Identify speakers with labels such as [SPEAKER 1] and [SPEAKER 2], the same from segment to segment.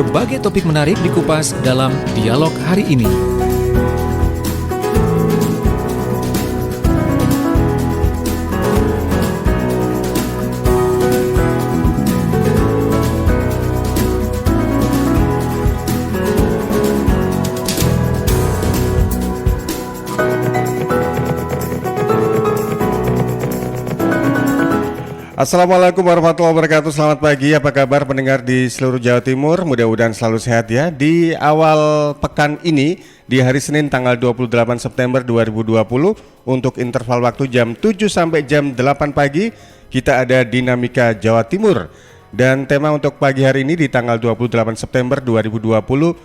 [SPEAKER 1] Berbagai topik menarik dikupas dalam dialog hari ini.
[SPEAKER 2] Assalamualaikum warahmatullahi wabarakatuh. Selamat pagi, apa kabar pendengar di seluruh Jawa Timur? Mudah-mudahan selalu sehat ya. Di awal pekan ini, di hari Senin tanggal 28 September 2020, untuk interval waktu jam 7 sampai jam 8 pagi, kita ada Dinamika Jawa Timur. Dan tema untuk pagi hari ini di tanggal 28 September 2020,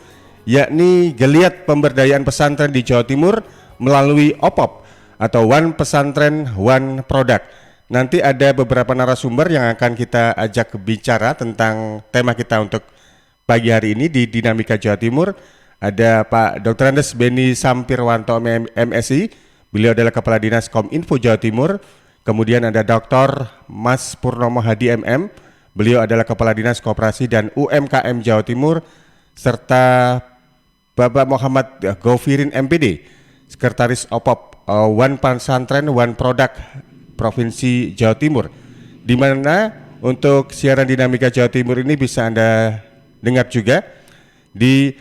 [SPEAKER 2] yakni geliat pemberdayaan pesantren di Jawa Timur melalui OPOP atau One Pesantren One Product. Nanti ada beberapa narasumber yang akan kita ajak bicara tentang tema kita untuk pagi hari ini di Dinamika Jawa Timur. Ada Pak Dr. Andes Beni Sampirwanto MSI, beliau adalah Kepala Dinas Kominfo Jawa Timur. Kemudian ada Dr. Mas Purnomo Hadi MM, beliau adalah Kepala Dinas Koperasi dan UMKM Jawa Timur. Serta Bapak Muhammad Gofirin MPD, Sekretaris OPOP One Pesantren One Product Provinsi Jawa Timur, di mana untuk siaran Dinamika Jawa Timur ini bisa Anda dengar juga di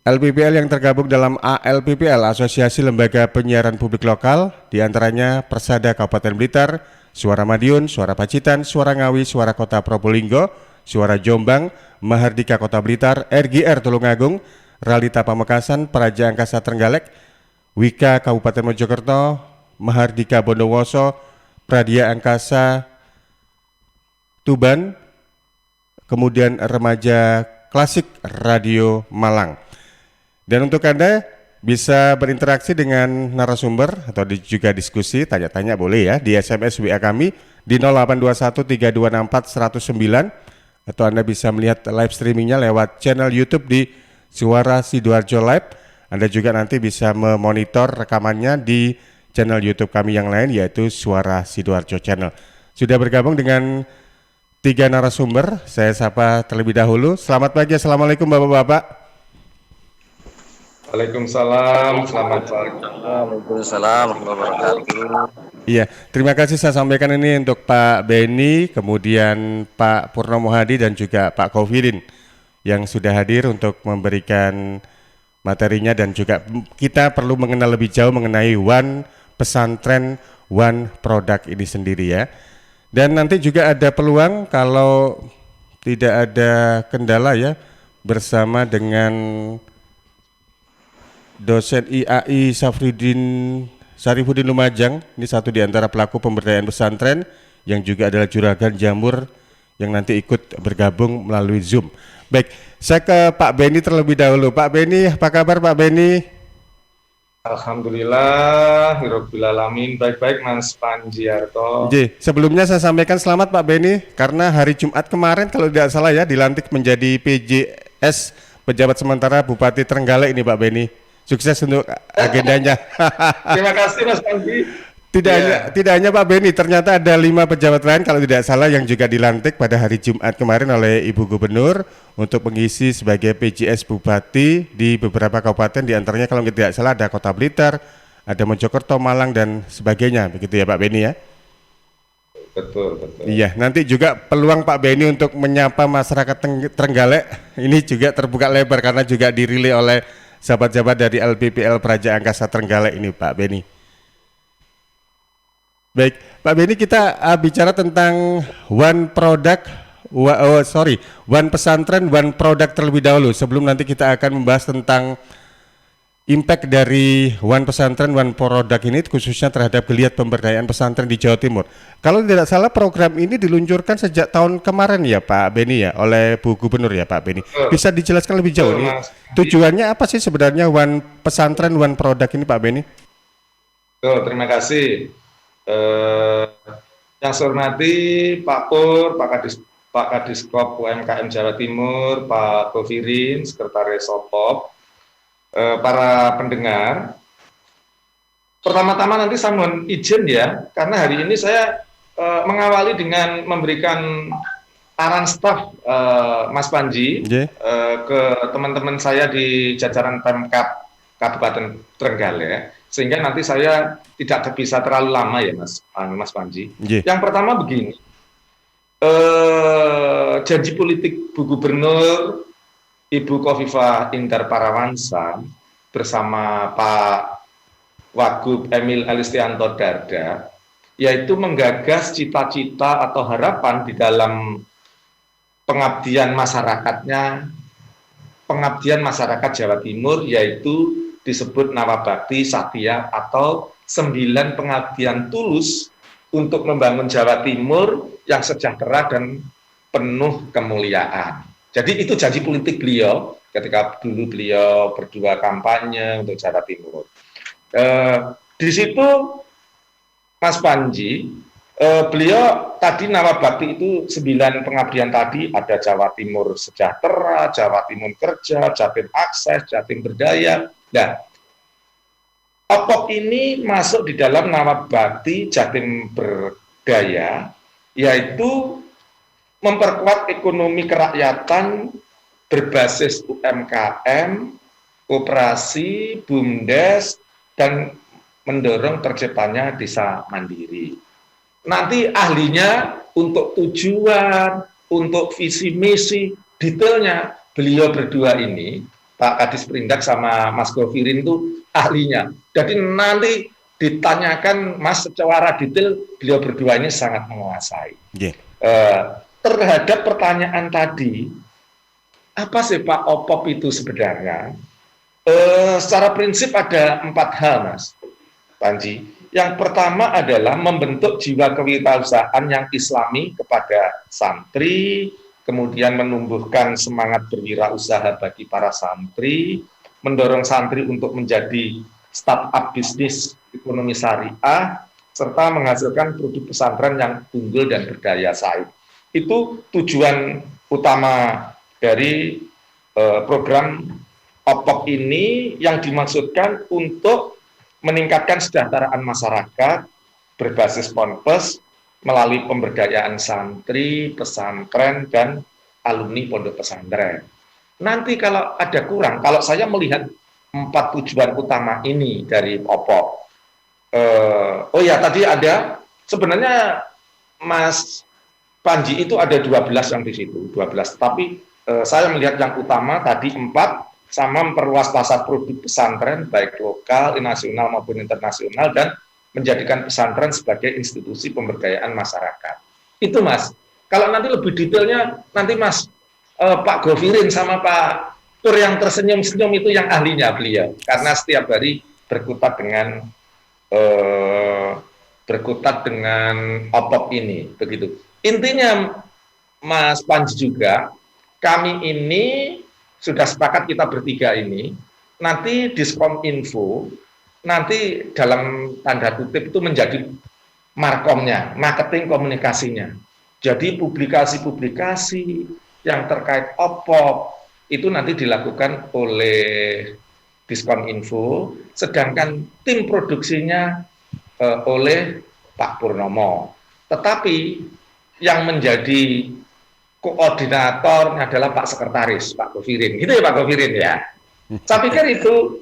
[SPEAKER 2] LPPL yang tergabung dalam ALPPL, Asosiasi Lembaga Penyiaran Publik Lokal, di antaranya Persada Kabupaten Blitar, Suara Madiun, Suara Pacitan, Suara Ngawi, Suara Kota Probolinggo, Suara Jombang, Mahardika Kota Blitar, RGR Tulungagung, Ralita Pamekasan, Praja Angkasa Trenggalek, Wika Kabupaten Mojokerto, Mahardika Bondowoso, Pradia Angkasa Tuban, kemudian Remaja Klasik Radio Malang. Dan untuk Anda bisa berinteraksi dengan narasumber atau juga diskusi, tanya-tanya boleh ya di SMS WA kami di 08213264 109, atau Anda bisa melihat live streamingnya lewat channel YouTube di Suara Sidoarjo Live. Anda juga nanti bisa memonitor rekamannya di channel YouTube kami yang lain, yaitu Suara Sidoarjo Channel. Sudah bergabung dengan 3 narasumber, saya sapa terlebih dahulu. Selamat pagi, Assalamualaikum Bapak-Bapak.
[SPEAKER 3] Waalaikumsalam, selamat pagi.
[SPEAKER 4] Waalaikumsalam warahmatullahi wabarakatuh.
[SPEAKER 2] Iya, terima kasih saya sampaikan ini untuk Pak Beni, kemudian Pak Purnomo Hadi dan juga Pak Gofirin yang sudah hadir untuk memberikan materinya, dan juga kita perlu mengenal lebih jauh mengenai One Pesantren One Product ini sendiri ya. Dan nanti juga ada peluang kalau tidak ada kendala ya, bersama dengan dosen IAI Sarifudin Lumajang, ini satu di antara pelaku pemberdayaan pesantren yang juga adalah juragan jamur yang nanti ikut bergabung melalui Zoom. Baik, saya ke Pak Beni terlebih dahulu. Pak Beni, apa kabar Pak Beni?
[SPEAKER 3] Alhamdulillah, Hirobbil Alamin, baik-baik Mas Panjiarto.
[SPEAKER 2] Sebelumnya saya sampaikan selamat Pak Beni, karena hari Jumat kemarin kalau tidak salah ya dilantik menjadi PJS, Pejabat Sementara Bupati Trenggalek ini Pak Beni. Sukses untuk agendanya.
[SPEAKER 3] Terima kasih Mas Panji.
[SPEAKER 2] Tidak hanya Pak Beni, ternyata ada 5 pejabat lain kalau tidak salah yang juga dilantik pada hari Jumat kemarin oleh Ibu Gubernur untuk mengisi sebagai PJS Bupati di beberapa kabupaten, di antaranya kalau tidak salah ada Kota Blitar, ada Mojokerto, Malang dan sebagainya, begitu ya Pak Beni ya?
[SPEAKER 3] Betul.
[SPEAKER 2] Iya, nanti juga peluang Pak Beni untuk menyapa masyarakat Trenggalek ini juga terbuka lebar karena juga dirilai oleh sahabat-sahabat dari LPPL Praja Angkasa Trenggalek ini Pak Beni. Baik, Pak Beni, kita bicara tentang One Pesantren One Product terlebih dahulu, sebelum nanti kita akan membahas tentang impact dari One Pesantren One Product ini khususnya terhadap geliat pemberdayaan pesantren di Jawa Timur. Kalau tidak salah program ini diluncurkan sejak tahun kemarin ya Pak Beni ya, oleh Bu Gubernur ya Pak Beni. Bisa dijelaskan lebih jauh nih tujuannya apa sih sebenarnya One Pesantren One Product ini Pak Beni?
[SPEAKER 3] Terima kasih. Yang saya hormati Pak Pur, Pak Kadiskop UMKM Jawa Timur, Pak Gofirin, Sekretaris OPOP, para pendengar. Pertama-tama nanti saya mohon izin ya, karena hari ini saya mengawali dengan memberikan aran staf Mas Panji
[SPEAKER 2] Nggih.
[SPEAKER 3] ke teman-teman saya di jajaran Pemkab Kabupaten Trenggalek, sehingga nanti saya tidak bisa terlalu lama ya Mas Panji.
[SPEAKER 2] Nggih.
[SPEAKER 3] Yang pertama begini, janji politik Bu Gubernur Ibu Khofifah Indar Parawansa bersama Pak Wagub Emil Elistianto Dardak, yaitu menggagas cita-cita atau harapan di dalam pengabdian masyarakatnya, pengabdian masyarakat Jawa Timur, yaitu disebut Nawabakti Satya atau 9 pengabdian tulus untuk membangun Jawa Timur yang sejahtera dan penuh kemuliaan. Jadi itu janji politik beliau ketika dulu beliau berdua kampanye untuk Jawa Timur. Di situ Mas Panji, beliau tadi Nawabakti itu 9 pengabdian tadi, ada Jawa Timur Sejahtera, Jawa Timur Kerja, Jatim Akses, Jatim Berdaya. Nah, OPOP ini masuk di dalam Nawabakti Jatim Berdaya, yaitu memperkuat ekonomi kerakyatan berbasis UMKM, koperasi, BUMDes, dan mendorong terciptanya desa mandiri. Nanti ahlinya untuk tujuan, untuk visi misi, detailnya beliau berdua ini, Pak Kadis Perindak sama Mas Govirin itu ahlinya. Jadi nanti ditanyakan Mas secara detail, beliau berdua ini sangat menguasai.
[SPEAKER 2] Nggih.
[SPEAKER 3] Terhadap pertanyaan tadi, apa sih Pak OPOP itu sebenarnya? Secara prinsip ada 4 hal, Mas Panji. Yang pertama adalah membentuk jiwa kewirausahaan yang islami kepada santri, kemudian menumbuhkan semangat berwirausaha bagi para santri, mendorong santri untuk menjadi startup bisnis ekonomi syariah, serta menghasilkan produk pesantren yang unggul dan berdaya saing. Itu tujuan utama dari program OPOP ini, yang dimaksudkan untuk meningkatkan kesejahteraan masyarakat berbasis ponpes melalui pemberdayaan santri, pesantren, dan alumni pondok pesantren. Nanti kalau ada kurang, kalau saya melihat 4 tujuan utama ini dari OPOP. Oh ya, tadi ada sebenarnya Mas Panji itu ada 12 yang di situ, 12. Tapi saya melihat yang utama tadi 4, sama memperluas pasar produk pesantren baik lokal, nasional maupun internasional, dan menjadikan pesantren sebagai institusi pemberdayaan masyarakat. Itu Mas. Kalau nanti lebih detailnya nanti Mas Pak Govirin sama Pak Pur yang tersenyum-senyum itu yang ahlinya beliau, karena setiap hari berkutat dengan OPOP ini, begitu. Intinya Mas Panji juga, kami ini sudah sepakat kita bertiga ini, nanti Diskom Info, nanti dalam tanda kutip itu menjadi markomnya, marketing komunikasinya. Jadi publikasi-publikasi yang terkait OPOP itu nanti dilakukan oleh Diskom Info, sedangkan tim produksinya oleh Pak Purnomo. Tetapi yang menjadi koordinatornya adalah Pak Sekretaris, Pak Govirin. Gitu ya Pak Govirin ya. Saya pikir itu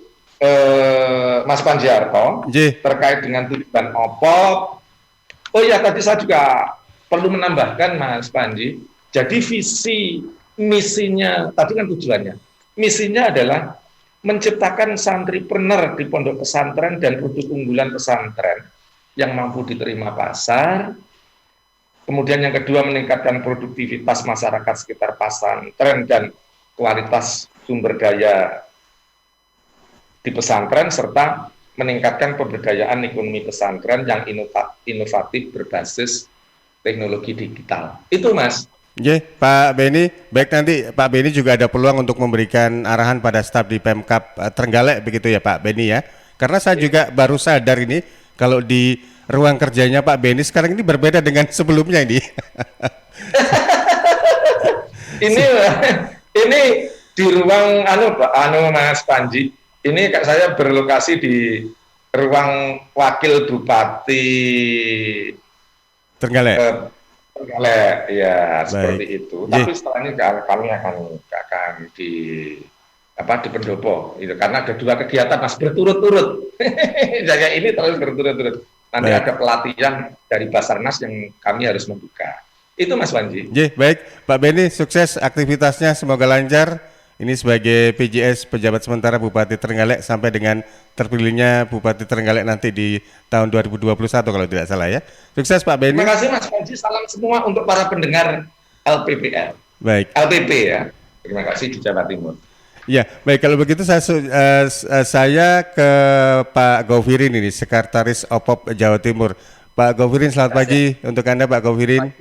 [SPEAKER 3] Mas Panjiarto terkait dengan tujuan OPOP. Oh ya, tadi saya juga perlu menambahkan Mas Panji. Jadi visi misinya, tadi kan tujuannya. Misinya adalah menciptakan santripreneur di pondok pesantren dan produk unggulan pesantren yang mampu diterima pasar. Kemudian yang kedua, meningkatkan produktivitas masyarakat sekitar pesantren dan kualitas sumber daya di pesantren, serta meningkatkan pemberdayaan ekonomi pesantren yang inovatif berbasis teknologi digital. Itu Mas.
[SPEAKER 2] Oke, Pak Beni, baik, nanti Pak Beni juga ada peluang untuk memberikan arahan pada staf di Pemkab Trenggalek, begitu ya Pak Beni ya. Karena saya juga baru sadar ini kalau di ruang kerjanya Pak Beni sekarang ini berbeda dengan sebelumnya ini.
[SPEAKER 3] ini di ruang Mas Panji. Ini saya berlokasi di ruang Wakil Bupati
[SPEAKER 2] Trenggalek.
[SPEAKER 3] Trenggalek, ya
[SPEAKER 2] Baik.
[SPEAKER 3] seperti itu.
[SPEAKER 2] Nggih.
[SPEAKER 3] Tapi setelah ini kami akan di pendopo, itu karena ada 2 kegiatan mas berturut-turut. Jaga ini terus berturut-turut. Nanti
[SPEAKER 2] Baik.
[SPEAKER 3] ada pelatihan dari Basarnas yang kami harus membuka. Itu Mas Panji.
[SPEAKER 2] Nggih, baik. Pak Beni, sukses aktivitasnya, semoga lancar. Ini sebagai PJS Pejabat Sementara Bupati Trenggalek sampai dengan terpilihnya Bupati Trenggalek nanti di tahun 2021 kalau tidak salah ya. Sukses Pak Beni.
[SPEAKER 3] Terima kasih Mas Panji. Salam semua untuk para pendengar LPPL,
[SPEAKER 2] Baik.
[SPEAKER 3] LPP ya. Terima kasih di Jawa Timur.
[SPEAKER 2] Ya, baik kalau begitu saya ke Pak Gaufirin ini, Sekretaris OPOP Jawa Timur. Pak Gaufirin, selamat pagi untuk Anda Pak Gaufirin.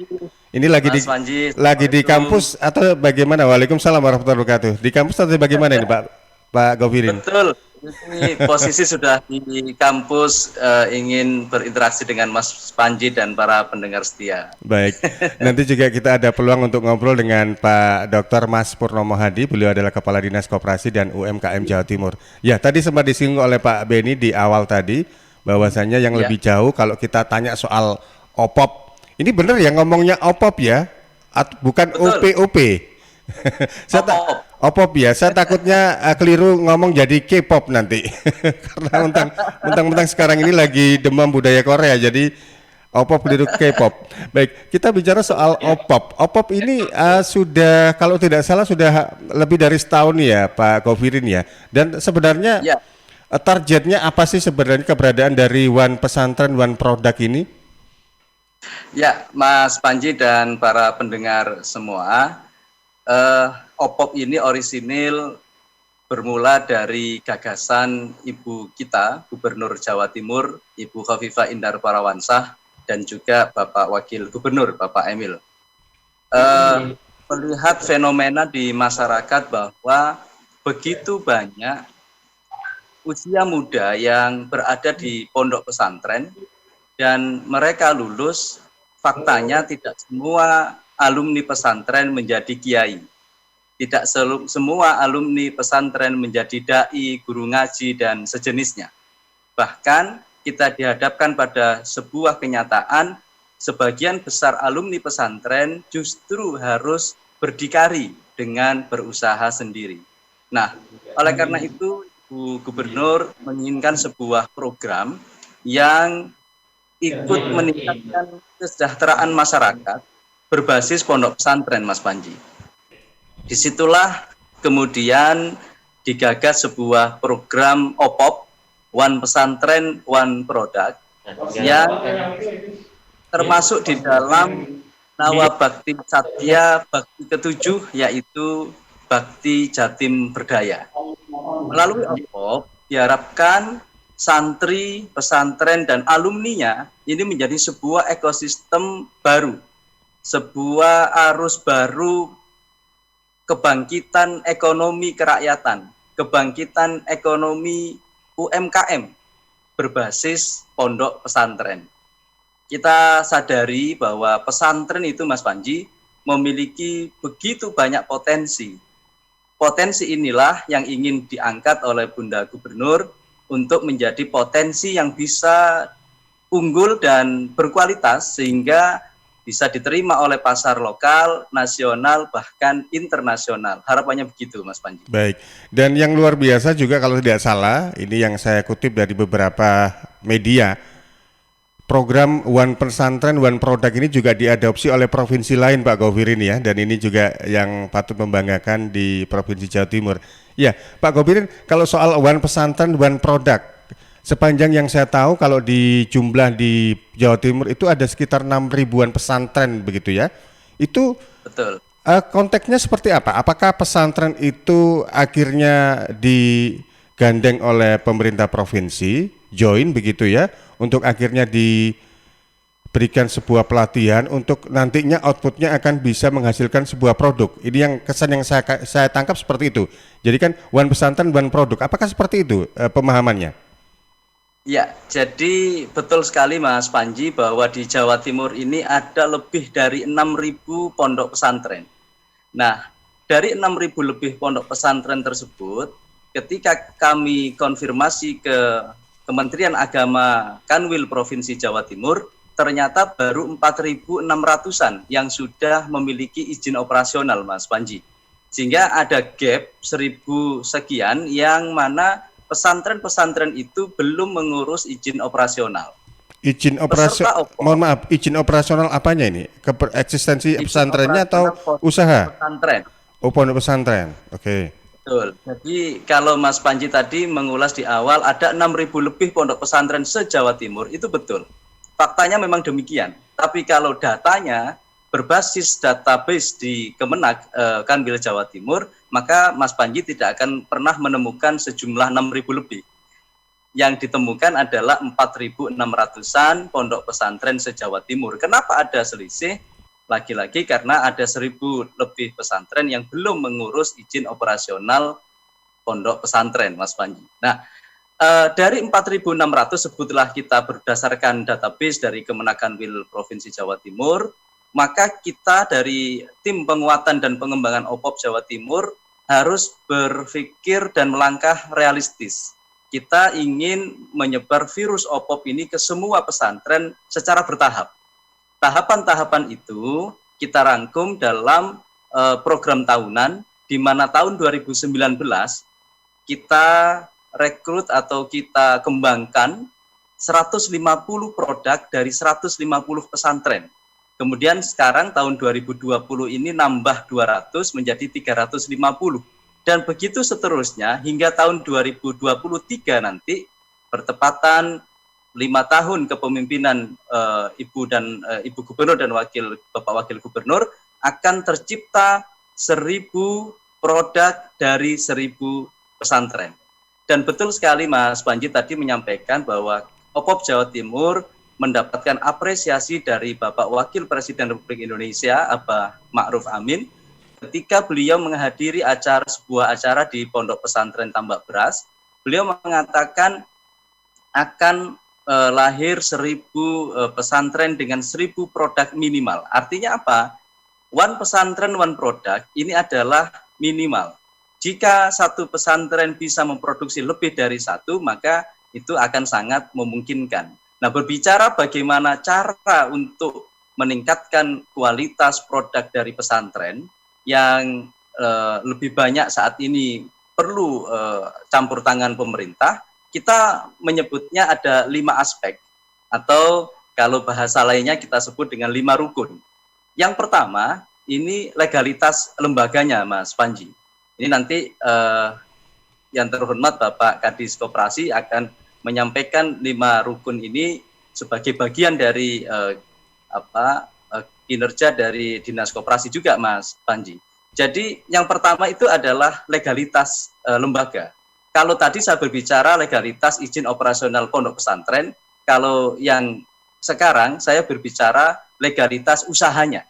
[SPEAKER 2] Ini
[SPEAKER 4] Mas Panji,
[SPEAKER 2] lagi di
[SPEAKER 4] Assalamualaikum.
[SPEAKER 2] kampus atau bagaimana? Waalaikumsalam warahmatullahi wabarakatuh. Di kampus atau bagaimana ini Pak Gaufirin?
[SPEAKER 4] Betul. Ini posisi sudah di kampus, ingin berinteraksi dengan Mas Panji dan para pendengar setia.
[SPEAKER 2] Baik, nanti juga kita ada peluang untuk ngobrol dengan Pak Dr. Mas Purnomo Hadi. Beliau adalah Kepala Dinas Koperasi dan UMKM Jawa Timur. Ya, tadi sempat disinggung oleh Pak Beni di awal tadi, bahwasanya yang lebih jauh kalau kita tanya soal OPOP. Ini benar ya ngomongnya OPOP ya, bukan
[SPEAKER 4] Betul.
[SPEAKER 2] OPOP.
[SPEAKER 4] OPOP.
[SPEAKER 2] OPOP ya, saya takutnya keliru ngomong jadi K-pop nanti. Karena mentang-mentang sekarang ini lagi demam budaya Korea, jadi OPOP keliru K-pop. Baik, kita bicara soal OPOP. OPOP ini sudah, kalau tidak salah sudah lebih dari setahun ya Pak Gaufirin ya. Dan sebenarnya
[SPEAKER 4] Ya.
[SPEAKER 2] targetnya apa sih sebenarnya keberadaan dari One Pesantren One Product ini?
[SPEAKER 4] Ya, Mas Panji dan para pendengar semua, OPOP ini orisinil bermula dari gagasan Ibu kita, Gubernur Jawa Timur, Ibu Khofifah Indar Parawansa, dan juga Bapak Wakil Gubernur, Bapak Emil. Melihat fenomena di masyarakat bahwa begitu banyak usia muda yang berada di pondok pesantren, dan mereka lulus, faktanya tidak semua alumni pesantren menjadi kiai. Tidak semua alumni pesantren menjadi dai, guru ngaji, dan sejenisnya. Bahkan kita dihadapkan pada sebuah kenyataan, sebagian besar alumni pesantren justru harus berdikari dengan berusaha sendiri. Nah, oleh karena itu, Bu Gubernur menginginkan sebuah program yang ikut meningkatkan kesejahteraan masyarakat berbasis pondok pesantren, Mas Panji. Disitulah kemudian digagas sebuah program OPOP, One Pesantren One Product, yang termasuk di dalam Nawa Bakti Satya Bakti ke-7, yaitu Bakti Jatim Berdaya. Melalui OPOP diharapkan santri, pesantren, dan alumninya ini menjadi sebuah ekosistem baru, sebuah arus baru kebangkitan ekonomi kerakyatan, kebangkitan ekonomi UMKM berbasis pondok pesantren. Kita sadari bahwa pesantren itu, Mas Panji, memiliki begitu banyak potensi. Potensi inilah yang ingin diangkat oleh Bunda Gubernur untuk menjadi potensi yang bisa unggul dan berkualitas sehingga bisa diterima oleh pasar lokal, nasional, bahkan internasional. Harapannya begitu, Mas Panji.
[SPEAKER 2] Baik, dan yang luar biasa juga kalau tidak salah, ini yang saya kutip dari beberapa media, program One Pesantren One Product ini juga diadopsi oleh provinsi lain Pak Gaufirin ya, dan ini juga yang patut membanggakan di Provinsi Jawa Timur. Ya, Pak Gaufirin, kalau soal One Pesantren One Product, sepanjang yang saya tahu kalau di jumlah di Jawa Timur itu ada sekitar 6.000-an pesantren begitu ya. Itu
[SPEAKER 4] betul.
[SPEAKER 2] Konteksnya seperti apa? Apakah pesantren itu akhirnya digandeng oleh pemerintah provinsi, join begitu ya, untuk akhirnya diberikan sebuah pelatihan untuk nantinya outputnya akan bisa menghasilkan sebuah produk. Ini yang kesan yang saya tangkap seperti itu. Jadi kan One Pesantren One Produk. Apakah seperti itu pemahamannya?
[SPEAKER 4] Ya, jadi betul sekali Mas Panji bahwa di Jawa Timur ini ada lebih dari 6.000 pondok pesantren. Nah, dari 6.000 lebih pondok pesantren tersebut, ketika kami konfirmasi ke Kementerian Agama Kanwil Provinsi Jawa Timur, ternyata baru 4.600-an yang sudah memiliki izin operasional, Mas Panji. Sehingga ada gap 1.000 sekian yang mana pesantren-pesantren itu belum mengurus izin operasional.
[SPEAKER 2] Izin operasional, mohon maaf, izin operasional apanya ini? Eksistensi pesantrennya atau usaha?
[SPEAKER 4] Pesantren.
[SPEAKER 2] Oh, pondok pesantren. Oke.
[SPEAKER 4] Betul. Jadi kalau Mas Panji tadi mengulas di awal ada 6.000 lebih pondok pesantren se-Jawa Timur, itu betul. Faktanya memang demikian. Tapi kalau datanya berbasis database di Kemenak Kanwil Jawa Timur, maka Mas Panji tidak akan pernah menemukan sejumlah 6.000 lebih. Yang ditemukan adalah 4.600-an pondok pesantren se-Jawa Timur. Kenapa ada selisih? Lagi-lagi karena ada 1.000 lebih pesantren yang belum mengurus izin operasional pondok pesantren, Mas Panji. Nah, dari 4.600 sebutlah kita berdasarkan database dari Kemenak Kanwil Provinsi Jawa Timur, maka kita dari tim penguatan dan pengembangan OPOP Jawa Timur harus berpikir dan melangkah realistis. Kita ingin menyebar virus OPOP ini ke semua pesantren secara bertahap. Tahapan-tahapan itu kita rangkum dalam program tahunan, di mana tahun 2019 kita rekrut atau kita kembangkan 150 produk dari 150 pesantren. Kemudian sekarang tahun 2020 ini nambah 200 menjadi 350. Dan begitu seterusnya hingga tahun 2023 nanti bertepatan 5 tahun kepemimpinan Ibu Gubernur dan Bapak Wakil Gubernur akan tercipta 1.000 produk dari 1.000 pesantren. Dan betul sekali Mas Panji tadi menyampaikan bahwa OPOP Jawa Timur mendapatkan apresiasi dari Bapak Wakil Presiden Republik Indonesia, Abah Ma'ruf Amin, ketika beliau menghadiri sebuah acara di Pondok Pesantren Tambak Beras. Beliau mengatakan akan lahir 1.000 pesantren dengan 1.000 produk minimal. Artinya apa? One pesantren, one product ini adalah minimal. Jika satu pesantren bisa memproduksi lebih dari satu, maka itu akan sangat memungkinkan. Nah, berbicara bagaimana cara untuk meningkatkan kualitas produk dari pesantren yang lebih banyak saat ini perlu campur tangan pemerintah, kita menyebutnya ada 5 aspek, atau kalau bahasa lainnya kita sebut dengan 5 rukun. Yang pertama, ini legalitas lembaganya, Mas Panji. Ini nanti yang terhormat Bapak Kadis Koperasi akan menyampaikan 5 rukun ini sebagai bagian dari kinerja dari Dinas Koperasi juga, Mas Panji. Jadi yang pertama itu adalah legalitas lembaga. Kalau tadi saya berbicara legalitas izin operasional pondok pesantren, kalau yang sekarang saya berbicara legalitas usahanya.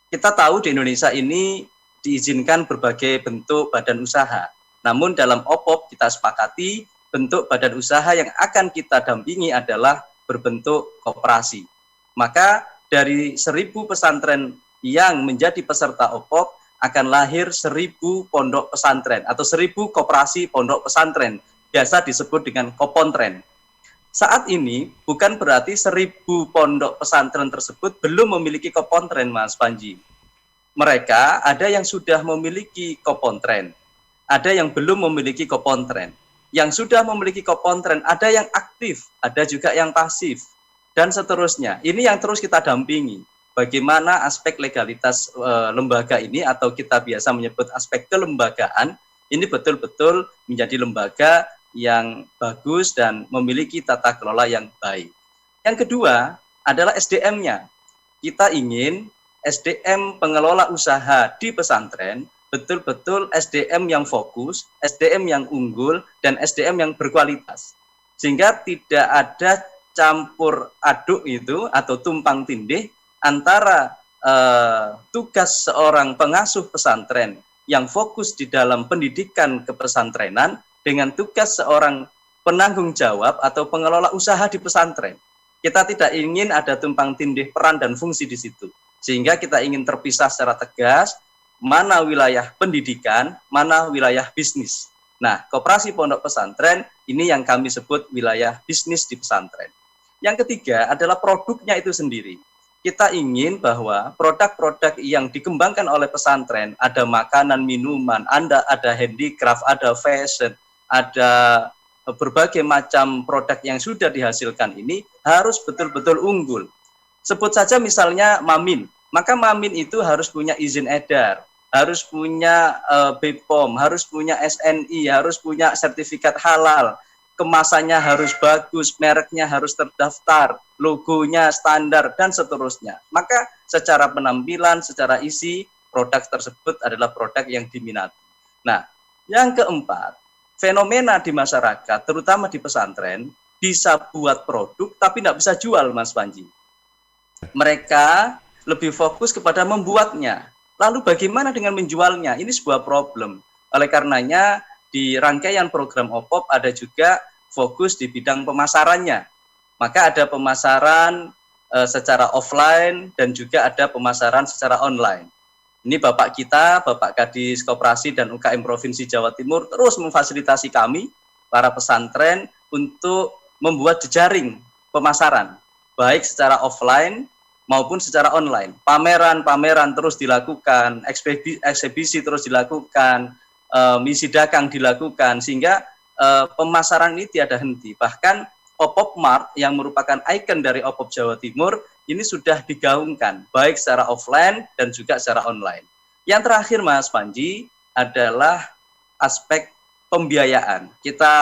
[SPEAKER 4] Kita tahu di Indonesia ini diizinkan berbagai bentuk badan usaha. Namun dalam OPOP kita sepakati bentuk badan usaha yang akan kita dampingi adalah berbentuk koperasi. Maka dari 1.000 pesantren yang menjadi peserta OPOP akan lahir 1.000 pondok pesantren atau 1.000 koperasi pondok pesantren, biasa disebut dengan kopontren. Saat ini bukan berarti 1.000 pondok pesantren tersebut belum memiliki kopontren, Mas Panji. Mereka ada yang sudah memiliki kopontren, ada yang belum memiliki kopontren. Yang sudah memiliki kopontren ada yang aktif, ada juga yang pasif, dan seterusnya. Ini yang terus kita dampingi. Bagaimana aspek legalitas lembaga ini, atau kita biasa menyebut aspek kelembagaan, ini betul-betul menjadi lembaga yang bagus dan memiliki tata kelola yang baik. Yang kedua adalah SDM-nya. Kita ingin SDM pengelola usaha di pesantren betul-betul SDM yang fokus, SDM yang unggul, dan SDM yang berkualitas. Sehingga tidak ada campur aduk itu atau tumpang tindih antara tugas seorang pengasuh pesantren yang fokus di dalam pendidikan kepesantrenan dengan tugas seorang penanggung jawab atau pengelola usaha di pesantren. Kita tidak ingin ada tumpang tindih peran dan fungsi di situ. Sehingga kita ingin terpisah secara tegas, mana wilayah pendidikan, mana wilayah bisnis. Nah, koperasi pondok pesantren ini yang kami sebut wilayah bisnis di pesantren. Yang ketiga adalah produknya itu sendiri. Kita ingin bahwa produk-produk yang dikembangkan oleh pesantren, ada makanan, minuman, ada handicraft, ada fashion, ada berbagai macam produk yang sudah dihasilkan ini harus betul-betul unggul. Sebut saja misalnya Mamin, maka Mamin itu harus punya izin edar, harus punya BPOM, harus punya SNI, harus punya sertifikat halal, kemasannya harus bagus, mereknya harus terdaftar, logonya standar, dan seterusnya. Maka secara penampilan, secara isi, produk tersebut adalah produk yang diminati. Nah, yang keempat, fenomena di masyarakat, terutama di pesantren, bisa buat produk tapi tidak bisa jual, Mas Panji. Mereka lebih fokus kepada membuatnya. Lalu bagaimana dengan menjualnya? Ini sebuah problem. Oleh karenanya, di rangkaian program OPOP ada juga fokus di bidang pemasarannya. Maka ada pemasaran secara offline dan juga ada pemasaran secara online. Ini Bapak kita, Bapak Kadis Koperasi dan UKM Provinsi Jawa Timur terus memfasilitasi kami, para pesantren, untuk membuat jejaring pemasaran, baik secara offline maupun secara online. Pameran-pameran terus dilakukan, eksibisi terus dilakukan, misi dagang dilakukan, sehingga pemasaran ini tiada henti. Bahkan OPOP Mart yang merupakan ikon dari OPOP Jawa Timur ini sudah digaungkan baik secara offline dan juga secara online. Yang terakhir Mas Panji adalah aspek pembiayaan. Kita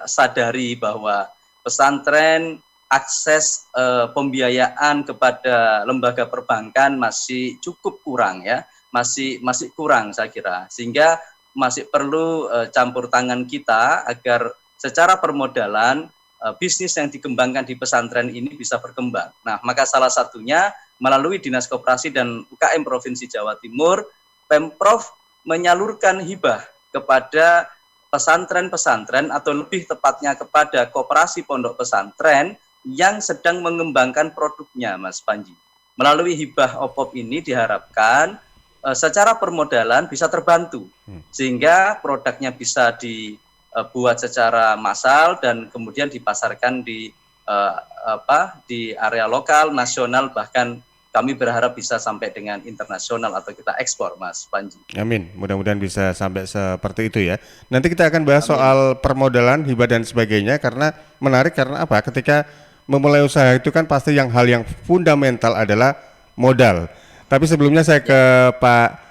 [SPEAKER 4] sadari bahwa pesantren akses pembiayaan kepada lembaga perbankan masih cukup kurang ya, masih kurang saya kira, sehingga masih perlu campur tangan kita agar secara permodalan bisnis yang dikembangkan di pesantren ini bisa berkembang. Nah, maka salah satunya melalui Dinas Koperasi dan UKM Provinsi Jawa Timur, Pemprov menyalurkan hibah kepada pesantren-pesantren atau lebih tepatnya kepada koperasi pondok pesantren yang sedang mengembangkan produknya, Mas Panji. Melalui hibah OPOP ini diharapkan secara permodalan bisa terbantu sehingga produknya bisa dibuat secara massal dan kemudian dipasarkan di area lokal, nasional, bahkan kami berharap bisa sampai dengan internasional atau kita ekspor, Mas Panji.
[SPEAKER 2] Amin, mudah-mudahan bisa sampai seperti itu ya. Nanti kita akan bahas soal permodalan, hibah dan sebagainya, karena menarik karena apa? Ketika memulai usaha itu kan pasti hal yang fundamental adalah modal. Tapi sebelumnya saya ke Pak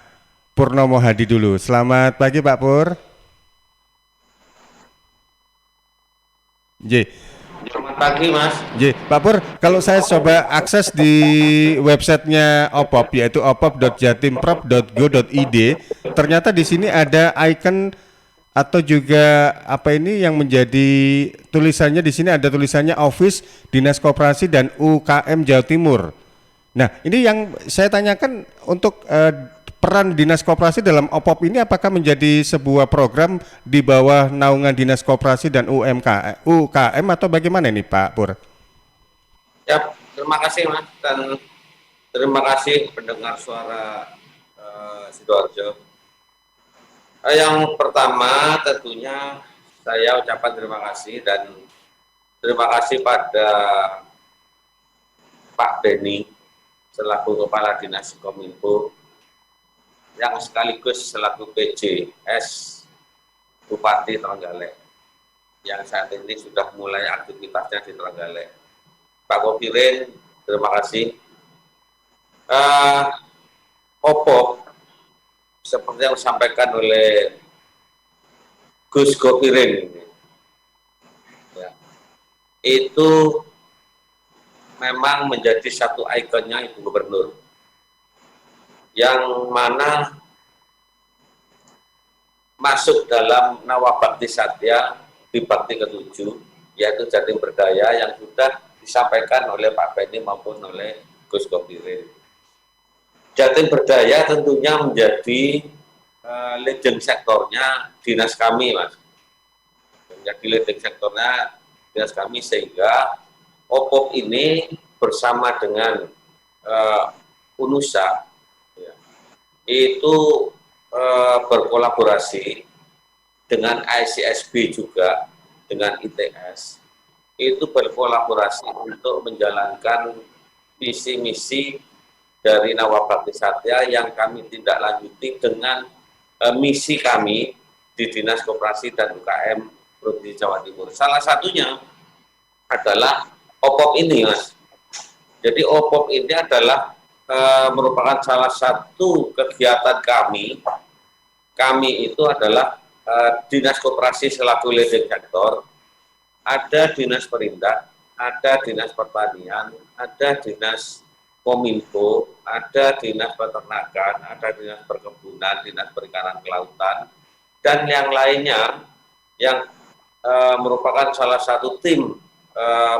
[SPEAKER 2] Purnomo Hadi dulu. Selamat pagi Pak Pur.
[SPEAKER 5] Selamat pagi Mas.
[SPEAKER 2] Pak Pur, kalau saya coba akses di websitenya OPOP yaitu opop.jatimprop.go.id, ternyata di sini ada icon atau juga apa ini yang menjadi tulisannya, di sini ada tulisannya Office Dinas Koperasi dan UKM Jawa Timur. Nah, ini yang saya tanyakan untuk peran Dinas Koperasi dalam OPOP ini apakah menjadi sebuah program di bawah naungan Dinas Koperasi dan UKM atau bagaimana ini Pak Pur?
[SPEAKER 5] Ya, terima kasih Mas dan terima kasih pendengar suara Sidoarjo. Yang pertama tentunya saya ucapkan terima kasih dan terima kasih pada Pak Beni selaku Kepala Dinas Kominfo yang sekaligus selaku PJS Bupati Trenggalek yang saat ini sudah mulai aktivitasnya di Trenggalek. Pak Kopirin, terima kasih. OPOP seperti yang disampaikan oleh Gus Kopirin ya, itu memang menjadi satu ikonnya Ibu Gubernur yang mana masuk dalam Nawabakti Satya di Bakti ke-7 yaitu Jatim Berdaya yang sudah disampaikan oleh Pak Beni maupun oleh Gus Kopirin. Jatim Berdaya tentunya menjadi leading sektornya dinas kami Mas, menjadi leading sektornya dinas kami sehingga OPOP ini bersama dengan UNUSA ya, itu berkolaborasi dengan ICSB juga dengan ITS itu berkolaborasi untuk menjalankan misi-misi dari Nawabakti Satya yang kami tindak lanjuti dengan misi kami di Dinas Koperasi dan UKM Provinsi Jawa Timur. Salah satunya adalah OPOP ini, Mas. Jadi OPOP ini adalah merupakan salah satu kegiatan kami. Kami itu adalah Dinas Koperasi selaku leading sektor, ada Dinas Perindak, ada Dinas Pertanian, ada Dinas Kominfo, ada Dinas Peternakan, ada Dinas Perkebunan, Dinas Perikanan Kelautan, dan yang lainnya yang merupakan salah satu tim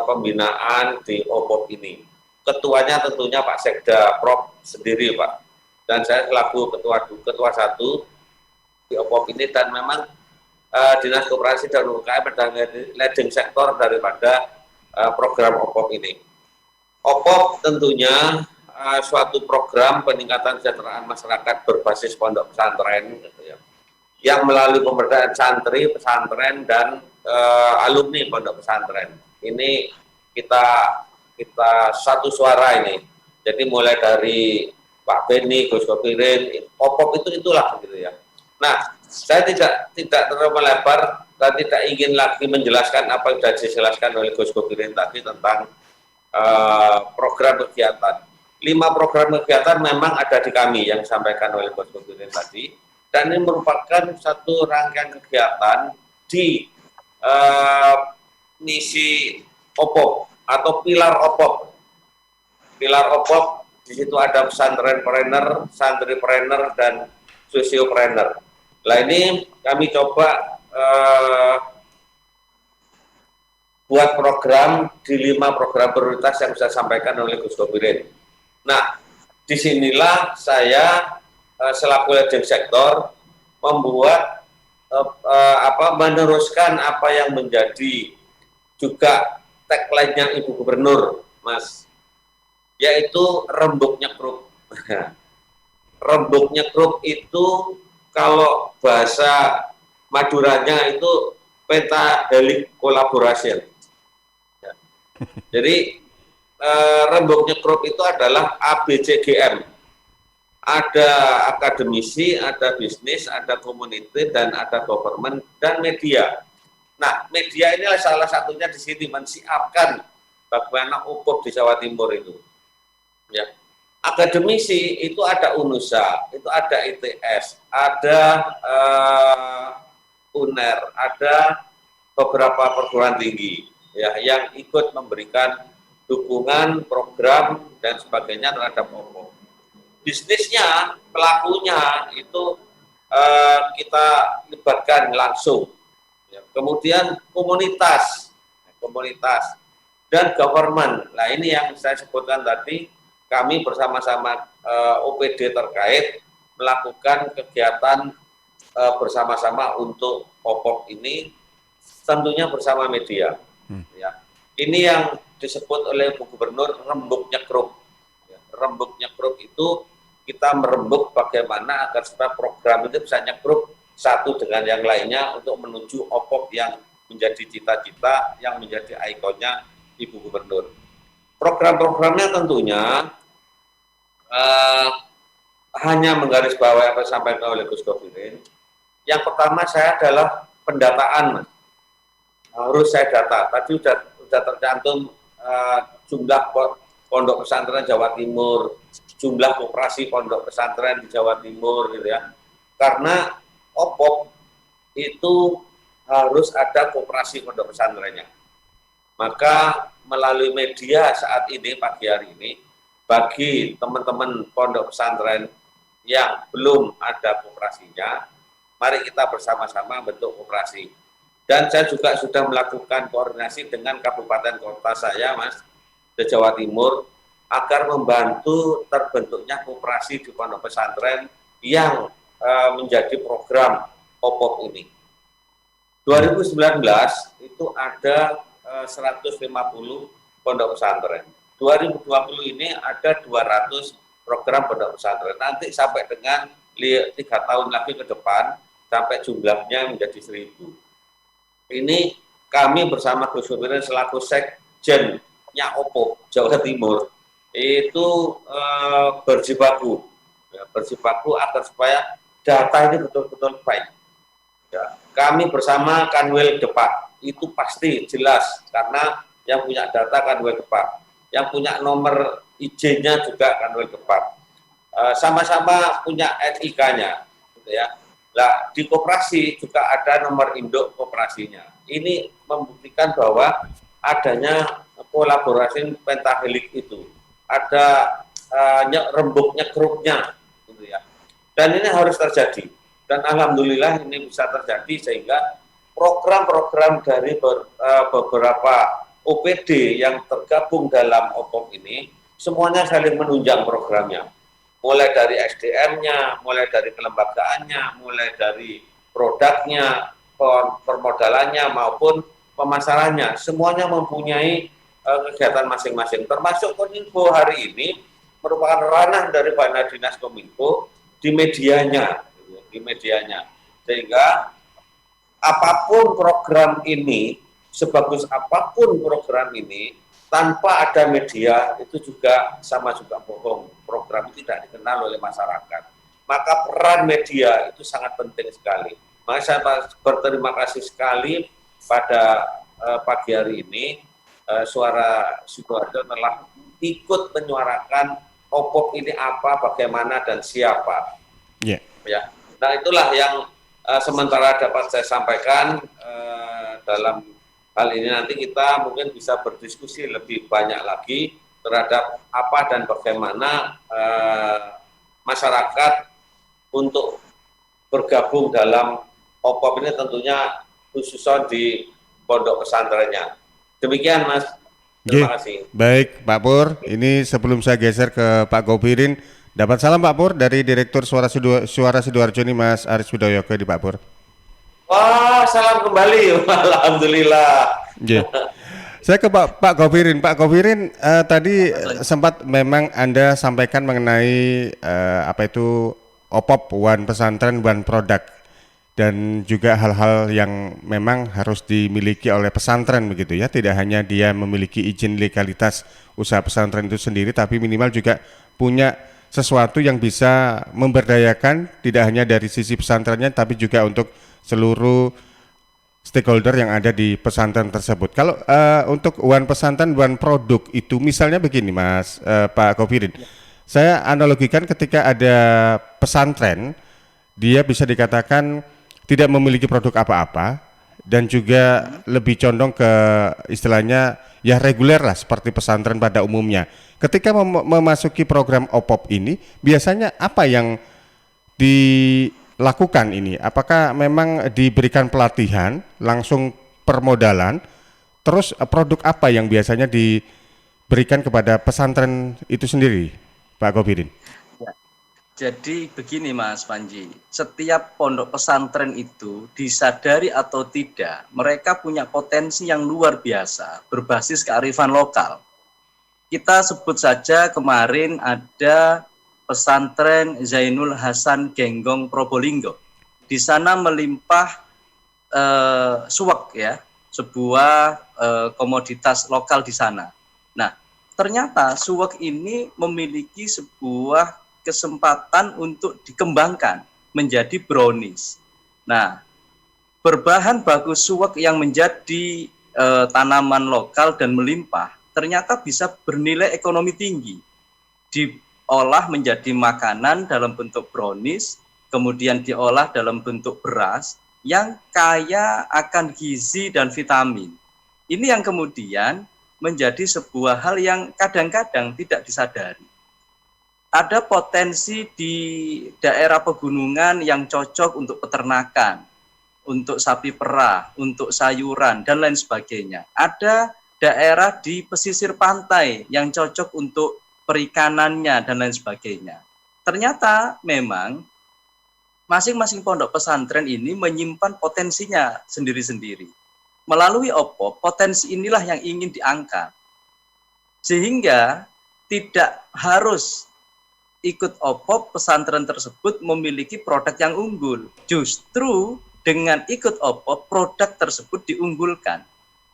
[SPEAKER 5] pembinaan di OPOP ini. Ketuanya tentunya Pak Sekda Prof sendiri, Pak, dan saya selaku ketua satu di OPOP ini, dan memang Dinas Koperasi dan UKM adalah leading sektor daripada program OPOP ini. OPOP tentunya suatu program peningkatan kesejahteraan masyarakat berbasis pondok pesantren, gitu ya, yang melalui pemberdayaan santri, pesantren, dan alumni pondok pesantren. Ini kita satu suara ini. Jadi mulai dari Pak Beni, Gus Kopirin, OPOP itulah gitu ya. Nah, saya tidak terlalu melebar dan tidak ingin lagi menjelaskan apa yang sudah dijelaskan oleh Gus Kopirin tadi tentang program kegiatan. 5 program kegiatan memang ada di kami yang disampaikan oleh Gus Kopirin tadi, dan ini merupakan satu rangkaian kegiatan di misi OPOP atau pilar OPOP. Pilar OPOP di situ ada pesantrenpreneur, santripreneur, dan sosiopreneur. Nah, ini kami coba buat program di 5 program prioritas yang saya sampaikan oleh Gus Kopirin. Nah, disinilah saya selaku leading sektor membuat meneruskan apa yang menjadi juga tagline-nya Ibu Gubernur, Mas, yaitu rembuk nyekruk. Rembuk nyekruk itu kalau bahasa Maduranya itu pentahelix collaboration. Ya. Jadi rembuk nyekruk itu adalah ABCGM. Ada akademisi, ada bisnis, ada community, dan ada government, dan media. Nah, media inilah salah satunya di sini mensiapkan bagaimana OPOP di Jawa Timur itu. Ya. Akademisi itu ada UNUSA, itu ada ITS, ada UNER, ada beberapa perguruan tinggi ya yang ikut memberikan dukungan program dan sebagainya terhadap OPOP. Bisnisnya, pelakunya itu kita libatkan langsung. Ya. Kemudian komunitas dan government. Nah, ini yang saya sebutkan tadi. Kami bersama-sama OPD terkait melakukan kegiatan bersama-sama untuk OPOP ini, tentunya bersama media. Ya. Ini yang disebut oleh Bu Gubernur rembuk nyekruk. Ya. Rembuk nyekruk itu kita merembuk bagaimana agar supaya program itu bisa nyekruk satu dengan yang lainnya untuk menuju OPOP yang menjadi cita-cita, yang menjadi ikonnya Ibu Gubernur. Program-programnya tentunya hanya menggarisbawahi apa yang disampaikan oleh Gus Kopirin. Yang pertama saya adalah pendataan, Mas. Harus saya data. Tadi sudah tercantum jumlah pondok pesantren Jawa Timur, jumlah koperasi pondok pesantren di Jawa Timur, gitu ya. Karena OPOP itu harus ada koperasi pondok pesantrennya. Maka melalui media saat ini, pagi hari ini, bagi teman-teman pondok pesantren yang belum ada koperasinya, mari kita bersama-sama bentuk koperasi. Dan saya juga sudah melakukan koordinasi dengan kabupaten kota saya, Mas, di Jawa Timur, agar membantu terbentuknya koperasi di pondok pesantren yang menjadi program OPOP ini. 2019 itu ada 150 pondok pesantren. 2020 ini ada 200 program pondok pesantren. Nanti sampai dengan 3 tahun lagi ke depan sampai jumlahnya menjadi 1000. Ini kami bersama Gus Kopirin selaku Sekjennya OPOP Jawa Timur itu berjibaku agar supaya data ini betul-betul baik. Ya, kami bersama Kanwil Depak itu pasti jelas karena yang punya data Kanwil Depak, yang punya nomor IJ-nya juga Kanwil Depak, sama-sama punya NIK-nya, gitu ya. Nah, di koperasi juga ada nomor induk koperasinya. Ini membuktikan bahwa adanya kolaborasi pentahelik itu, ada rembuknya grupnya, gitu ya. Dan ini harus terjadi. Dan alhamdulillah ini bisa terjadi sehingga program-program dari beberapa OPD yang tergabung dalam OPOP ini semuanya saling menunjang programnya. Mulai dari SDM-nya, mulai dari kelembagaannya, mulai dari produknya, permodalannya maupun pemasarannya, semuanya mempunyai kegiatan masing-masing. Termasuk Kominfo hari ini merupakan ranah dari Badan Dinas Kominfo di medianya, sehingga apapun program ini, sebagus apapun program ini, tanpa ada media itu juga sama juga bohong. Program itu tidak dikenal oleh masyarakat. Maka peran media itu sangat penting sekali. Maka saya berterima kasih sekali pada pagi hari ini Suara Sidoarjo telah ikut menyuarakan OPOP ini apa, bagaimana, dan siapa.
[SPEAKER 2] Yeah.
[SPEAKER 5] Ya. Nah, itulah yang sementara dapat saya sampaikan. Dalam hal ini nanti kita mungkin bisa berdiskusi lebih banyak lagi terhadap apa dan bagaimana masyarakat untuk bergabung dalam OPOP ini, tentunya khususnya di pondok pesantrennya. Demikian, Mas. Terima kasih.
[SPEAKER 2] Baik, Pak Pur. Ini sebelum saya geser ke Pak Kopirin, dapat salam Pak Pur dari Direktur Suara Sidoarjo ini, Mas Aris Widoyoko di Pak Pur.
[SPEAKER 5] Wah, salam kembali. Alhamdulillah.
[SPEAKER 2] Saya ke Pak Kopirin. Pak Kopirin, tadi sempat memang Anda sampaikan mengenai apa itu OPOP, One Pesantren One Product, dan juga hal-hal yang memang harus dimiliki oleh pesantren begitu ya. Tidak hanya dia memiliki izin legalitas usaha pesantren itu sendiri, tapi minimal juga punya sesuatu yang bisa memberdayakan tidak hanya dari sisi pesantrennya, tapi juga untuk seluruh stakeholder yang ada di pesantren tersebut. Kalau untuk One Pesantren One Product itu misalnya begini, Mas Pak Kopirin, saya analogikan ketika ada pesantren, dia bisa dikatakan tidak memiliki produk apa-apa dan juga lebih condong ke istilahnya ya reguler lah seperti pesantren pada umumnya. Ketika memasuki program OPOP ini, biasanya apa yang dilakukan ini? Apakah memang diberikan pelatihan, langsung permodalan, terus produk apa yang biasanya diberikan kepada pesantren itu sendiri, Pak Kopirin?
[SPEAKER 4] Jadi begini Mas Panji, setiap pondok pesantren itu disadari atau tidak, mereka punya potensi yang luar biasa berbasis kearifan lokal. Kita sebut saja kemarin ada pesantren Zainul Hasan Genggong Probolinggo. Di sana melimpah suwek ya, sebuah komoditas lokal di sana. Nah, ternyata suwek ini memiliki sebuah kesempatan untuk dikembangkan menjadi brownies. Nah, berbahan baku suwek yang menjadi tanaman lokal dan melimpah ternyata bisa bernilai ekonomi tinggi. Diolah menjadi makanan dalam bentuk brownies, kemudian diolah dalam bentuk beras yang kaya akan gizi dan vitamin. Ini yang kemudian menjadi sebuah hal yang kadang-kadang tidak disadari. Ada potensi di daerah pegunungan yang cocok untuk peternakan, untuk sapi perah, untuk sayuran, dan lain sebagainya. Ada daerah di pesisir pantai yang cocok untuk perikanannya, dan lain sebagainya. Ternyata memang masing-masing pondok pesantren ini menyimpan potensinya sendiri-sendiri. Melalui OPOP, potensi inilah yang ingin diangkat. Sehingga tidak harus ikut OPOP, pesantren tersebut memiliki produk yang unggul. Justru dengan ikut OPOP, produk tersebut diunggulkan.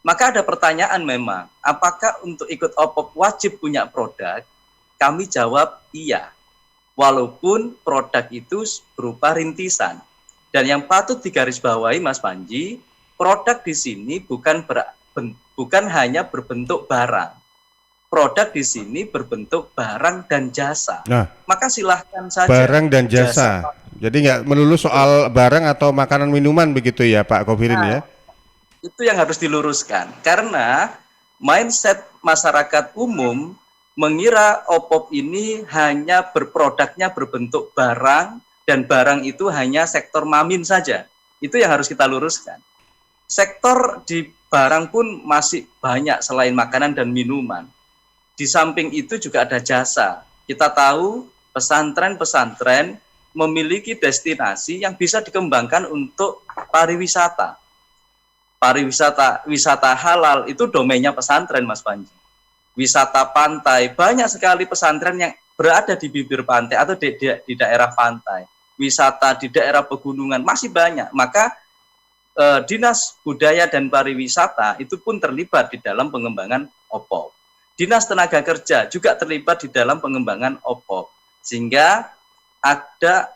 [SPEAKER 4] Maka ada pertanyaan memang, apakah untuk ikut OPOP wajib punya produk? Kami jawab iya, walaupun produk itu berupa rintisan. Dan yang patut digarisbawahi Mas Panji, produk di sini bukan hanya berbentuk barang. Produk di sini berbentuk barang dan jasa.
[SPEAKER 2] Nah,
[SPEAKER 4] maka silahkan saja.
[SPEAKER 2] Barang dan jasa. Jadi nggak melulu soal barang atau makanan minuman begitu ya Pak Kofirin ya?
[SPEAKER 4] Itu yang harus diluruskan. Karena mindset masyarakat umum mengira OPOP ini hanya produknya berbentuk barang dan barang itu hanya sektor mamin saja. Itu yang harus kita luruskan. Sektor di barang pun masih banyak selain makanan dan minuman. Di samping itu juga ada jasa. Kita tahu pesantren-pesantren memiliki destinasi yang bisa dikembangkan untuk pariwisata. Wisata halal itu domainnya pesantren, Mas Panji. Wisata pantai, banyak sekali pesantren yang berada di bibir pantai atau di daerah pantai. Wisata di daerah pegunungan masih banyak. Maka Dinas Budaya dan Pariwisata itu pun terlibat di dalam pengembangan OPOP. Dinas Tenaga Kerja juga terlibat di dalam pengembangan OPOP. Sehingga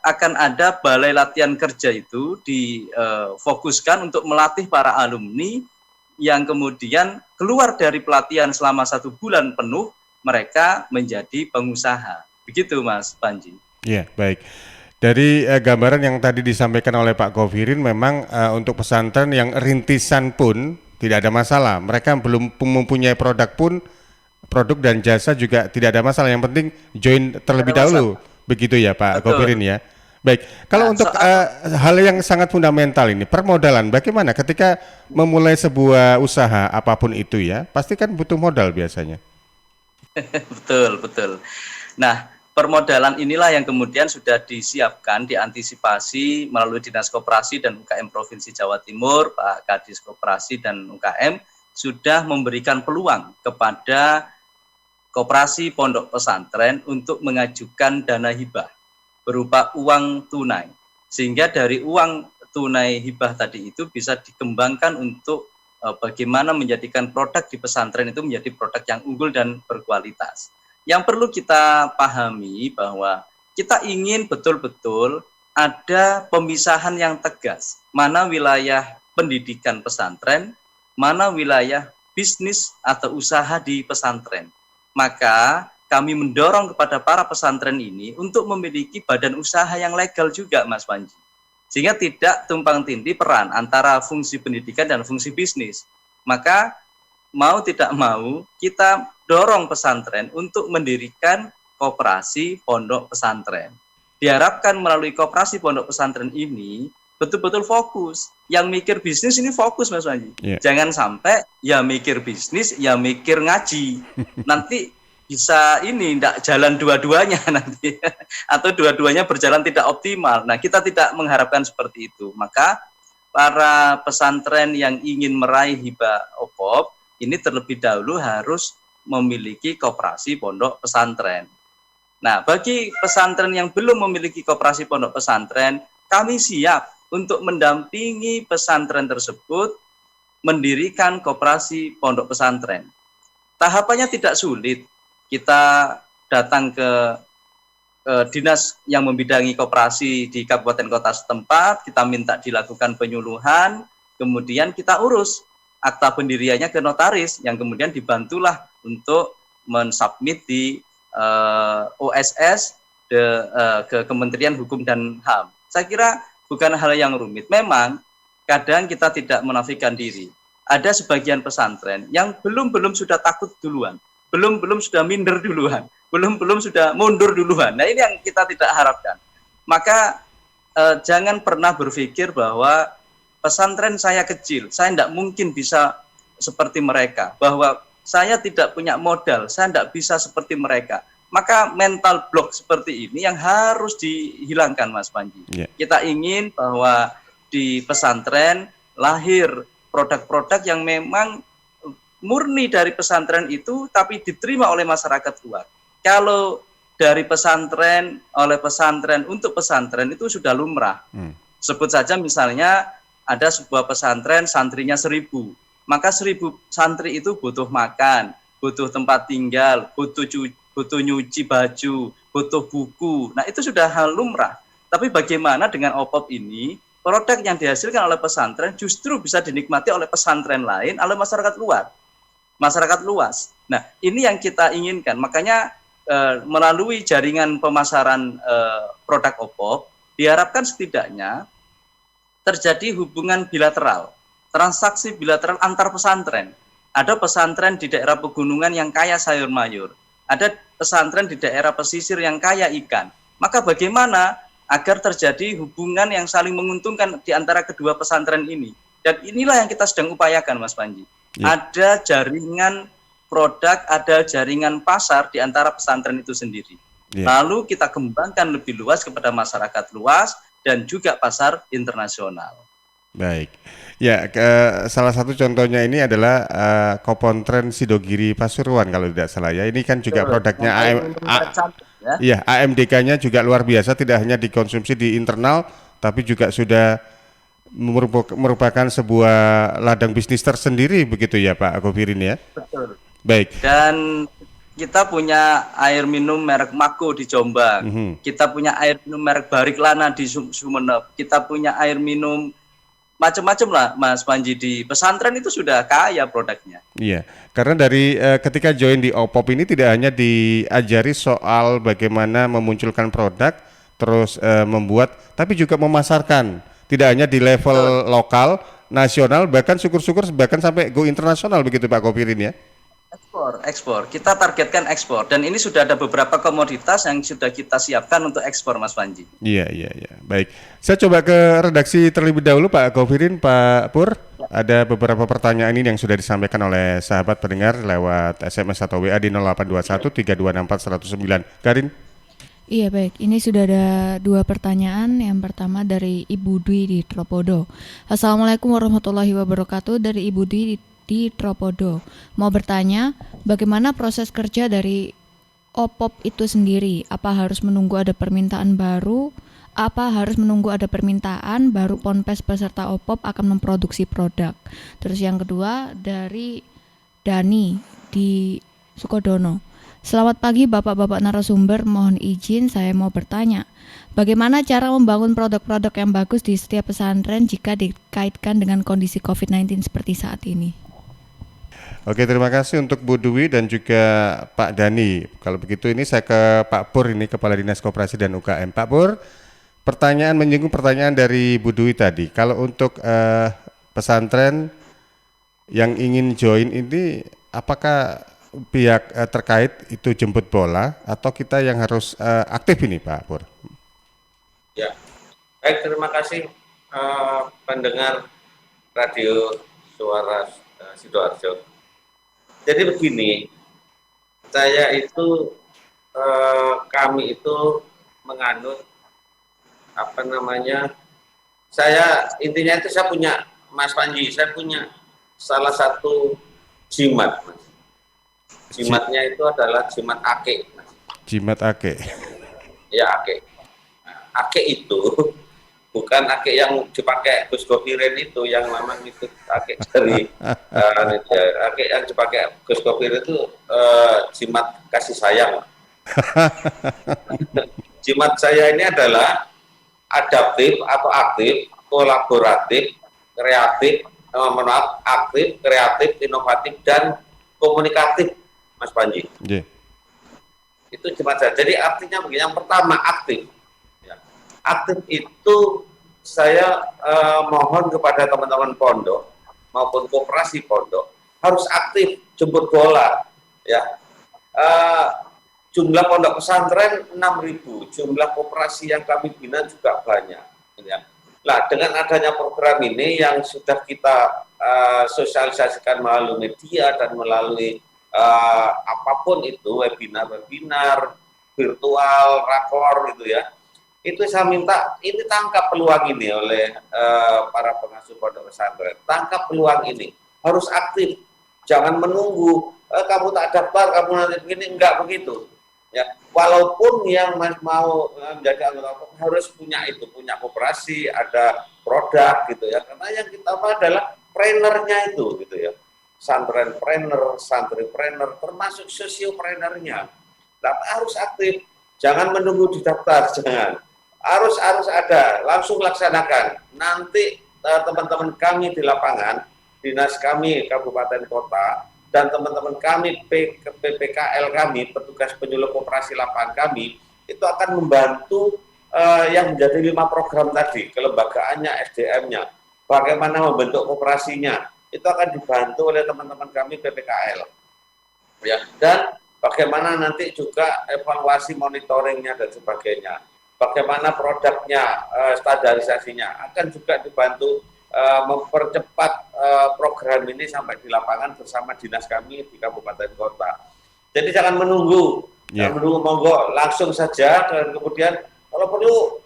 [SPEAKER 4] akan ada balai latihan kerja itu difokuskan untuk melatih para alumni yang kemudian keluar dari pelatihan selama 1 bulan penuh, mereka menjadi pengusaha. Begitu Mas Panji.
[SPEAKER 2] Iya, baik. Dari gambaran yang tadi disampaikan oleh Pak Kofirin, memang untuk pesantren yang rintisan pun tidak ada masalah. Mereka belum mempunyai produk dan jasa juga tidak ada masalah. Yang penting join terlebih dahulu. Begitu ya Pak Kofirin ya. Baik, kalau untuk hal yang sangat fundamental ini, permodalan, bagaimana ketika memulai sebuah usaha apapun itu ya, pasti kan butuh modal biasanya.
[SPEAKER 4] Betul. Nah, permodalan inilah yang kemudian sudah disiapkan, diantisipasi melalui Dinas Koperasi dan UKM Provinsi Jawa Timur, Pak Kadis Koperasi dan UKM sudah memberikan peluang kepada koperasi pondok pesantren untuk mengajukan dana hibah berupa uang tunai. Sehingga dari uang tunai hibah tadi itu bisa dikembangkan untuk bagaimana menjadikan produk di pesantren itu menjadi produk yang unggul dan berkualitas. Yang perlu kita pahami bahwa kita ingin betul-betul ada pemisahan yang tegas. Mana wilayah pendidikan pesantren, mana wilayah bisnis atau usaha di pesantren. Maka kami mendorong kepada para pesantren ini untuk memiliki badan usaha yang legal juga, Mas Panji. Sehingga tidak tumpang tindih peran antara fungsi pendidikan dan fungsi bisnis. Maka mau tidak mau kita dorong pesantren untuk mendirikan koperasi pondok pesantren. Diharapkan melalui koperasi pondok pesantren ini betul-betul fokus. Yang mikir bisnis ini fokus Mas Panji. Yeah. Jangan sampai ya mikir bisnis, ya mikir ngaji. Nanti bisa tidak jalan dua-duanya nanti. Atau dua-duanya berjalan tidak optimal. Nah, kita tidak mengharapkan seperti itu. Maka para pesantren yang ingin meraih hibah OPOP ini terlebih dahulu harus memiliki koperasi pondok pesantren. Nah, bagi pesantren yang belum memiliki koperasi pondok pesantren, kami siap untuk mendampingi pesantren tersebut mendirikan koperasi pondok pesantren. Tahapannya tidak sulit. Kita datang ke dinas yang membidangi koperasi di kabupaten kota setempat, kita minta dilakukan penyuluhan, kemudian kita urus akta pendiriannya ke notaris, yang kemudian dibantulah untuk mensubmit di OSS ke Kementerian Hukum dan HAM. Saya kira bukan hal yang rumit. Memang kadang kita tidak menafikan diri. Ada sebagian pesantren yang belum sudah takut duluan, belum sudah minder duluan, belum sudah mundur duluan. Nah, ini yang kita tidak harapkan. Maka jangan pernah berpikir bahwa pesantren saya kecil, saya tidak mungkin bisa seperti mereka, bahwa saya tidak punya modal, saya tidak bisa seperti mereka. Maka mental block seperti ini yang harus dihilangkan, Mas Panji. Yeah. Kita ingin bahwa di pesantren lahir produk-produk yang memang murni dari pesantren itu, tapi diterima oleh masyarakat luar. Kalau dari pesantren, oleh pesantren, untuk pesantren itu sudah lumrah. Sebut saja misalnya ada sebuah pesantren santrinya 1000. maka 1.000 santri itu butuh makan, butuh tempat tinggal, butuh nyuci baju, butuh buku. Nah, itu sudah hal lumrah. Tapi bagaimana dengan OPOP ini, produk yang dihasilkan oleh pesantren justru bisa dinikmati oleh pesantren lain, oleh masyarakat luas. Nah, ini yang kita inginkan. Makanya melalui jaringan pemasaran produk OPOP, diharapkan setidaknya terjadi hubungan bilateral, transaksi bilateral antar pesantren. Ada pesantren di daerah pegunungan yang kaya sayur mayur, ada pesantren di daerah pesisir yang kaya ikan. Maka bagaimana agar terjadi hubungan yang saling menguntungkan di antara kedua pesantren ini? Dan inilah yang kita sedang upayakan, Mas Panji. Ya. Ada jaringan produk, ada jaringan pasar di antara pesantren itu sendiri. Ya. Lalu kita kembangkan lebih luas kepada masyarakat luas dan juga pasar internasional.
[SPEAKER 2] Baik, ya salah satu contohnya ini adalah Kopontren Sidogiri Pasuruan kalau tidak salah ya. Ini kan juga produknya AMDK-nya juga luar biasa, tidak hanya dikonsumsi di internal, tapi juga sudah merupakan sebuah ladang bisnis tersendiri begitu ya Pak Govirin ya.
[SPEAKER 4] Betul.
[SPEAKER 2] Baik.
[SPEAKER 4] Dan kita punya air minum merek Mako di Jombang, kita punya air minum merek Bariklana di Sumeneb, kita punya air minum macam-macam lah Mas Panji. Di pesantren itu sudah kaya produknya.
[SPEAKER 2] Iya, karena dari ketika join di OPOP ini tidak hanya diajari soal bagaimana memunculkan produk, terus membuat, tapi juga memasarkan, tidak hanya di level lokal, nasional, bahkan syukur-syukur bahkan sampai go internasional begitu Pak Govirin ya.
[SPEAKER 4] Ekspor. Kita targetkan ekspor, dan ini sudah ada beberapa komoditas yang sudah kita siapkan untuk ekspor, Mas Panji.
[SPEAKER 2] Iya. Baik. Saya coba ke redaksi terlebih dahulu, Pak Govirin, Pak Pur. Ada beberapa pertanyaan ini yang sudah disampaikan oleh sahabat pendengar lewat SMS atau WA di 0821 3264 109. Karin.
[SPEAKER 6] Iya baik, ini sudah ada 2 pertanyaan. Yang pertama dari Ibu Dwi di Tropodo. Assalamualaikum warahmatullahi wabarakatuh, dari Ibu Dwi di Tropodo. Mau bertanya, bagaimana proses kerja dari OPOP itu sendiri? Apa harus menunggu ada permintaan baru? Baru Ponpes peserta OPOP akan memproduksi produk? Terus yang kedua dari Dani di Sukodono. Selamat pagi Bapak-Bapak narasumber, mohon izin saya mau bertanya. Bagaimana cara membangun produk-produk yang bagus di setiap pesantren jika dikaitkan dengan kondisi COVID-19 seperti saat ini?
[SPEAKER 2] Oke, terima kasih untuk Bu Dwi dan juga Pak Dani. Kalau begitu ini saya ke Pak Pur, ini Kepala Dinas Koperasi dan UKM. Pak Pur, menyinggung pertanyaan dari Bu Dwi tadi. Kalau untuk pesantren yang ingin join ini, apakah pihak terkait itu jemput bola atau kita yang harus aktif ini Pak Pur?
[SPEAKER 5] Ya, baik, terima kasih pendengar Radio Suara Sidoarjo. Jadi begini, kami itu menganut intinya itu saya punya, Mas Panji, saya punya salah satu jimat, Mas. Jimatnya itu adalah jimat ake, Mas.
[SPEAKER 2] Jimat ake.
[SPEAKER 5] Ya, ake. Nah, ake itu bukan ake yang dipakai Gus Govirin itu, yang memang itu ake dari ake yang dipakai Gus Govirin itu jimat kasih sayang. Jimat saya ini adalah adaptif atau aktif, kolaboratif, aktif, kreatif, inovatif, dan komunikatif, Mas Panji.
[SPEAKER 2] Yeah.
[SPEAKER 5] Itu jimat saya. Jadi artinya begini, yang pertama aktif. Aktif itu saya mohon kepada teman-teman pondok maupun koperasi pondok harus aktif jemput bola ya. Jumlah pondok pesantren 6.000, jumlah koperasi yang kami bina juga banyak ya. Nah, dengan adanya program ini yang sudah kita sosialisasikan melalui media dan melalui apapun itu, webinar virtual, rakor gitu ya. Itu saya minta, ini tangkap peluang ini oleh para pengasuh pondok pesantren. Tangkap peluang ini, harus aktif, jangan menunggu kamu tak daftar, kamu nanti begini, enggak begitu. Ya, walaupun yang mau menjadi anggota harus punya koperasi, ada produk gitu ya. Karena yang kita adalah trainernya itu gitu ya, pesantrenpreneur, santripreneur, termasuk sosiopreneurnya. Harus aktif, jangan menunggu didaftar, jangan. Harus ada, langsung laksanakan. Nanti teman-teman kami di lapangan, dinas kami kabupaten kota, dan teman-teman kami PPKL kami, petugas penyuluh koperasi lapangan kami, itu akan membantu yang menjadi 5 program tadi, kelembagaannya, SDM-nya, bagaimana membentuk koperasinya, itu akan dibantu oleh teman-teman kami PPKL. Ya, dan bagaimana nanti juga evaluasi monitoringnya dan sebagainya. Bagaimana produknya, standarisasinya akan juga dibantu mempercepat program ini sampai di lapangan bersama dinas kami di kabupaten kota. Jadi jangan menunggu, jangan menunggu, monggo langsung saja, dan kemudian kalau perlu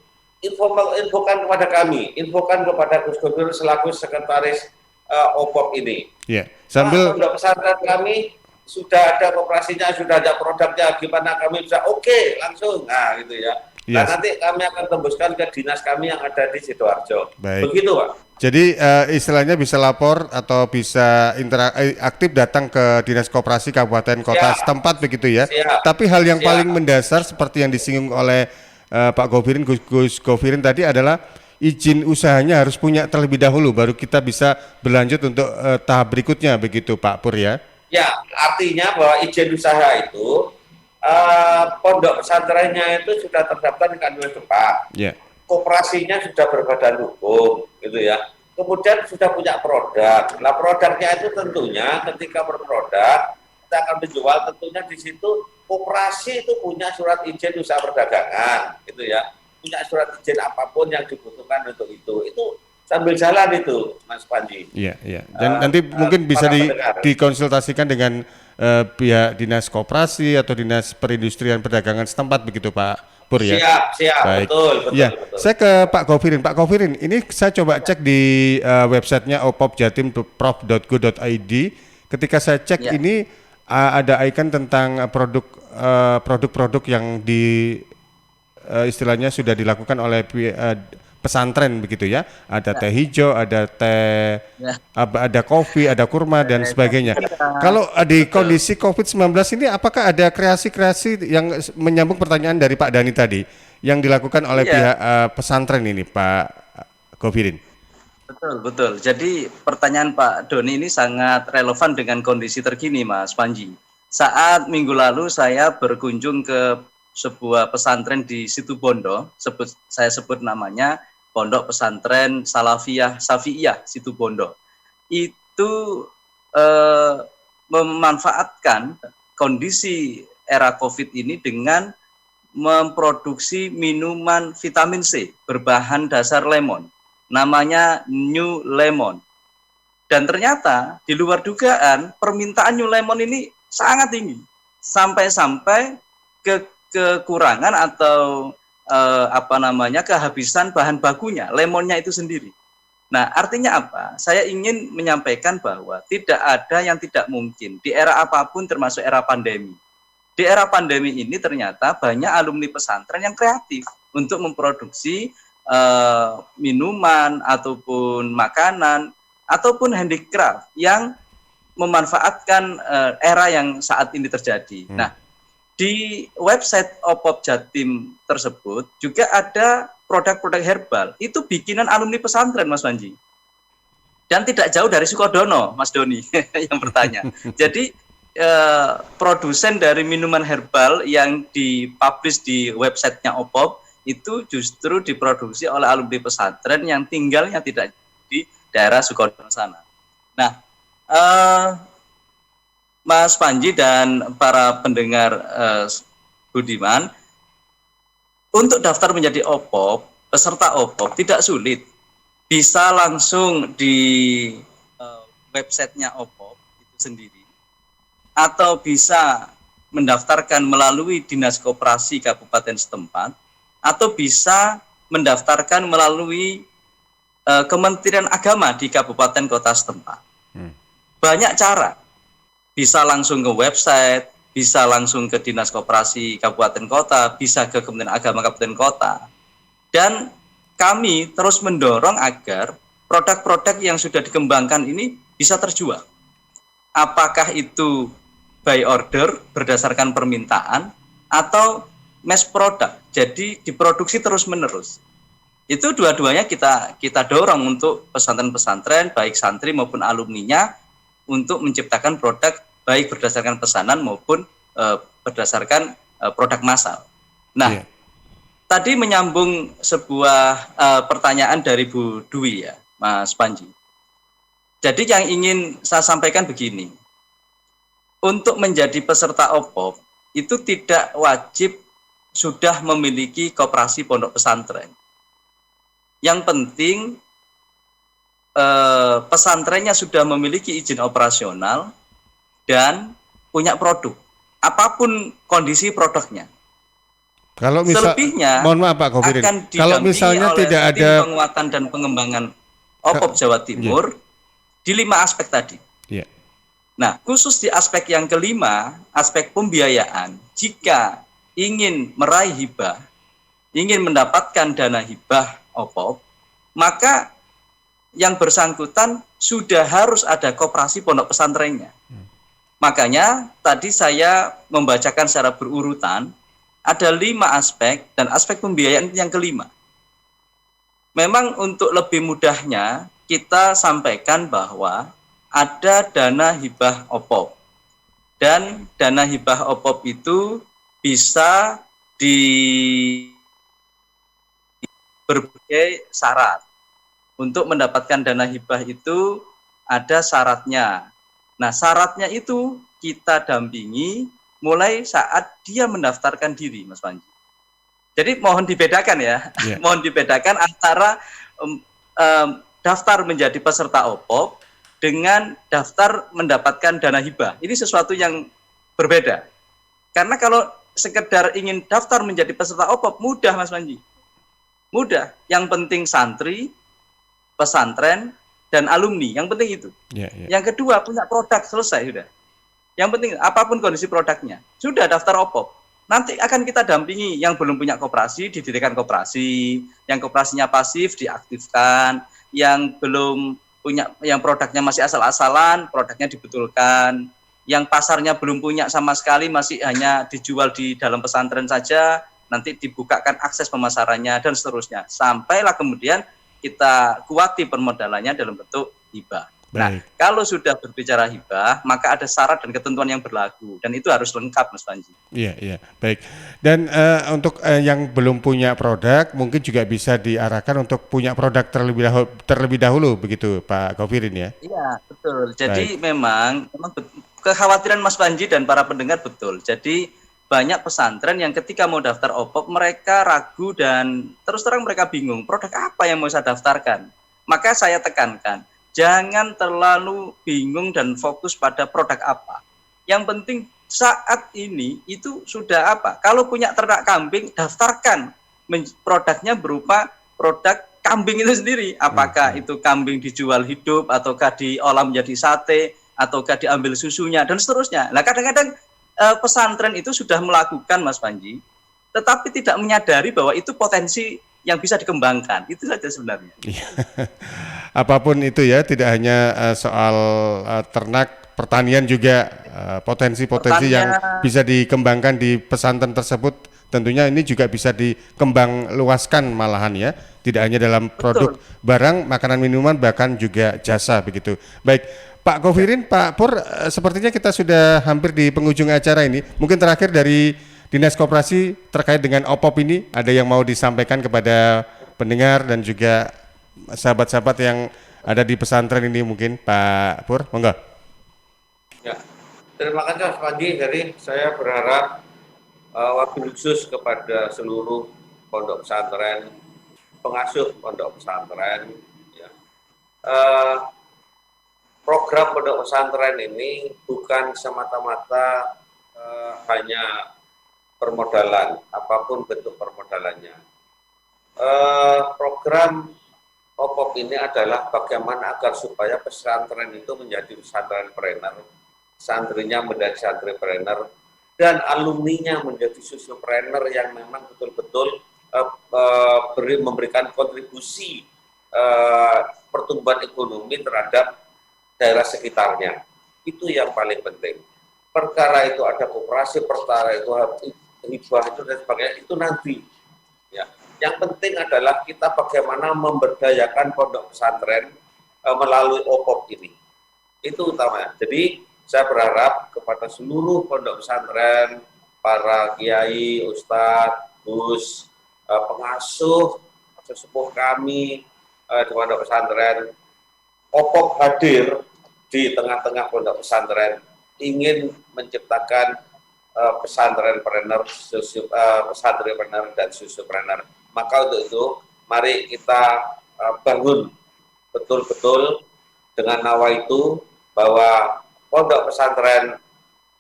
[SPEAKER 5] infokan kepada kami, infokan kepada Gus Gobir selaku sekretaris OPOP ini.
[SPEAKER 2] Sambil
[SPEAKER 5] pondok pesantren kami sudah ada koperasinya, sudah ada produknya, gimana kami bisa langsung, nah gitu ya. Nah, nanti kami akan tembuskan ke dinas kami yang ada di Sidoarjo.
[SPEAKER 2] Baik.
[SPEAKER 5] Begitu, Pak.
[SPEAKER 2] Jadi istilahnya bisa lapor atau bisa aktif datang ke dinas koperasi kabupaten kota setempat begitu ya. Tapi hal yang paling mendasar seperti yang disinggung oleh Pak Govirin, Gus Govirin tadi adalah izin usahanya harus punya terlebih dahulu, baru kita bisa berlanjut untuk tahap berikutnya begitu Pak Pur ya.
[SPEAKER 5] Ya, artinya bahwa izin usaha itu pondok pesantrennya itu sudah terdaftar di Kanwil Depak. Koperasinya sudah berbadan hukum, gitu ya. Kemudian sudah punya produk. Nah, produknya itu tentunya ketika berproduk kita akan menjual, tentunya di situ koperasi itu punya surat izin usaha perdagangan, gitu ya. Punya surat izin apapun yang dibutuhkan untuk itu. Itu sambil jalan itu, Mas Panji.
[SPEAKER 2] Iya. Dan nanti mungkin bisa dikonsultasikan dengan pihak dinas koperasi atau dinas perindustrian perdagangan setempat begitu Pak Pur ya.
[SPEAKER 5] Siap.
[SPEAKER 2] Baik.
[SPEAKER 5] Betul.
[SPEAKER 2] Betul. Saya ke Pak Govirin. Pak Govirin, ini saya coba cek di websitenya opopjatim.prof.go.id. Ketika saya cek ini ada icon tentang produk-produk yang istilahnya sudah dilakukan oleh pesantren begitu ya, ada teh hijau, ada teh, ada kopi, ada kurma dan sebagainya. Kalau di kondisi COVID-19 ini, apakah ada kreasi-kreasi yang menyambung pertanyaan dari Pak Dani tadi yang dilakukan oleh pihak pesantren ini, Pak Govirin?
[SPEAKER 4] Betul. Jadi pertanyaan Pak Doni ini sangat relevan dengan kondisi terkini, Mas Panji. Saat minggu lalu saya berkunjung ke sebuah pesantren di Situbondo, saya sebut namanya Pondok Pesantren Syafi'iyah Situbondo. Itu memanfaatkan kondisi era COVID ini dengan memproduksi minuman vitamin C berbahan dasar lemon, namanya New Lemon. Dan ternyata di luar dugaan permintaan New Lemon ini sangat tinggi, sampai kekurangan atau kehabisan bahan bakunya, lemonnya itu sendiri. Nah, artinya apa? Saya ingin menyampaikan bahwa tidak ada yang tidak mungkin di era apapun, termasuk era pandemi. Di era pandemi ini ternyata banyak alumni pesantren yang kreatif untuk memproduksi minuman ataupun makanan ataupun handicraft yang memanfaatkan era yang saat ini terjadi. Nah, di website OPOP Jatim tersebut juga ada produk-produk herbal. Itu bikinan alumni pesantren, Mas Panji. Dan tidak jauh dari Sukodono, Mas Doni yang bertanya. Jadi produsen dari minuman herbal yang dipublish di websitenya OPOP itu justru diproduksi oleh alumni pesantren yang tinggalnya tidak di daerah Sukodono sana. Nah, Mas Panji dan para pendengar Budiman, untuk daftar menjadi OPOP, peserta OPOP tidak sulit. Bisa langsung di websitenya OPOP itu sendiri, atau bisa mendaftarkan melalui Dinas Koperasi Kabupaten setempat, atau bisa mendaftarkan melalui Kementerian Agama di Kabupaten Kota setempat. Banyak cara. Bisa langsung ke website, bisa langsung ke Dinas Koperasi Kabupaten Kota, bisa ke Kementerian Agama Kabupaten Kota. Dan kami terus mendorong agar produk-produk yang sudah dikembangkan ini bisa terjual. Apakah itu by order berdasarkan permintaan atau mass product, jadi diproduksi terus-menerus. Itu dua-duanya kita dorong untuk pesantren-pesantren, baik santri maupun alumninya, untuk menciptakan produk baik berdasarkan pesanan maupun berdasarkan produk massal. Nah, tadi menyambung sebuah pertanyaan dari Bu Dwi ya, Mas Panji. Jadi yang ingin saya sampaikan begini, untuk menjadi peserta OPOP itu tidak wajib sudah memiliki koperasi pondok pesantren. Yang penting pesantrennya sudah memiliki izin operasional dan punya produk, apapun kondisi produknya.
[SPEAKER 2] Kalau
[SPEAKER 4] Selebihnya
[SPEAKER 2] mohon maaf Pak Kofirin,
[SPEAKER 4] akan
[SPEAKER 2] kalau
[SPEAKER 4] didampingi
[SPEAKER 2] misalnya
[SPEAKER 4] oleh
[SPEAKER 2] tidak
[SPEAKER 4] tim
[SPEAKER 2] ada
[SPEAKER 4] penguatan dan pengembangan OPOP Jawa Timur di 5 aspek tadi.
[SPEAKER 2] Ya.
[SPEAKER 4] Nah, khusus di aspek yang kelima, aspek pembiayaan, jika ingin meraih hibah, ingin mendapatkan dana hibah OPOP, maka yang bersangkutan sudah harus ada koperasi pondok pesantrennya. Makanya tadi saya membacakan secara berurutan, ada 5 aspek dan aspek pembiayaan yang kelima. Memang untuk lebih mudahnya kita sampaikan bahwa ada dana hibah OPOP. Dan dana hibah OPOP itu bisa di berbagai syarat. Untuk mendapatkan dana hibah itu ada syaratnya. Nah, syaratnya itu kita dampingi mulai saat dia mendaftarkan diri, Mas Panji. Jadi mohon dibedakan ya, mohon dibedakan antara daftar menjadi peserta OPOP dengan daftar mendapatkan dana hibah. Ini sesuatu yang berbeda. Karena kalau sekedar ingin daftar menjadi peserta OPOP, mudah Mas Panji. Mudah. Yang penting santri, pesantren, dan alumni. Yang penting itu. Yang kedua, punya produk, selesai sudah. Yang penting apapun kondisi produknya, sudah daftar OPOP. Nanti akan kita dampingi yang belum punya koperasi, didirikan koperasi, yang koperasinya pasif diaktifkan, yang belum punya, yang produknya masih asal-asalan, produknya dibetulkan, yang pasarnya belum punya sama sekali, masih hanya dijual di dalam pesantren saja, nanti dibukakan akses pemasarannya dan seterusnya. Sampailah kemudian kita kuati permodalannya dalam bentuk hibah. Nah, kalau sudah berbicara hibah, maka ada syarat dan ketentuan yang berlaku, dan itu harus lengkap, Mas Panji.
[SPEAKER 2] Iya, baik. Dan untuk yang belum punya produk, mungkin juga bisa diarahkan untuk punya produk terlebih dahulu, begitu Pak Kofirin ya?
[SPEAKER 4] Iya, betul. Jadi memang kekhawatiran Mas Panji dan para pendengar betul. Jadi banyak pesantren yang ketika mau daftar OPOP, mereka ragu dan terus terang mereka bingung, produk apa yang mau saya daftarkan. Maka saya tekankan, jangan terlalu bingung dan fokus pada produk apa. Yang penting saat ini itu sudah apa? Kalau punya ternak kambing, daftarkan produknya berupa produk kambing itu sendiri. Apakah itu kambing dijual hidup, ataukah diolah menjadi sate, ataukah diambil susunya, dan seterusnya. Nah, kadang-kadang pesantren itu sudah melakukan, Mas Panji, tetapi tidak menyadari bahwa itu potensi yang bisa dikembangkan. Itu saja sebenarnya.
[SPEAKER 2] Apapun itu ya, tidak hanya soal ternak, pertanian juga potensi-potensi yang bisa dikembangkan di pesantren tersebut. Tentunya ini juga bisa dikembang luaskan malahan ya, tidak hanya dalam produk barang, makanan, minuman, bahkan juga jasa begitu. Baik, Pak Kofirin, Pak Pur, sepertinya kita sudah hampir di penghujung acara ini. Mungkin terakhir dari Dinas Koperasi terkait dengan OPOP ini, ada yang mau disampaikan kepada pendengar dan juga sahabat-sahabat yang ada di pesantren ini mungkin, Pak Pur, monggo.
[SPEAKER 5] Ya, terima kasih Mas Panji. Jadi saya berharap wabil khusus kepada seluruh pondok pesantren, pengasuh pondok pesantren, ya. Program pondok pesantren ini bukan semata-mata hanya permodalan, apapun bentuk permodalannya. Program OPOP ini adalah bagaimana agar supaya pesantren itu menjadi pesantrenpreneur, santrinya menjadi santripreneur, dan alumninya menjadi susulpreneur yang memang betul-betul memberikan kontribusi pertumbuhan ekonomi terhadap daerah sekitarnya. Itu yang paling penting. Perkara itu ada koperasi, perkara itu hibah itu dan sebagainya, itu nanti. Ya. Yang penting adalah kita bagaimana memberdayakan pondok pesantren melalui OPOP ini. Itu utamanya. Jadi saya berharap kepada seluruh pondok pesantren, para kiai, ustadz, gus, pengasuh, sesepuh kami di pondok pesantren, OPOP hadir di tengah-tengah pondok pesantren, ingin menciptakan pesantrenpreneur, pesantrenpreneur dan susupreneur. Maka untuk itu, mari kita bangun betul-betul dengan nawa itu bahwa pondok pesantren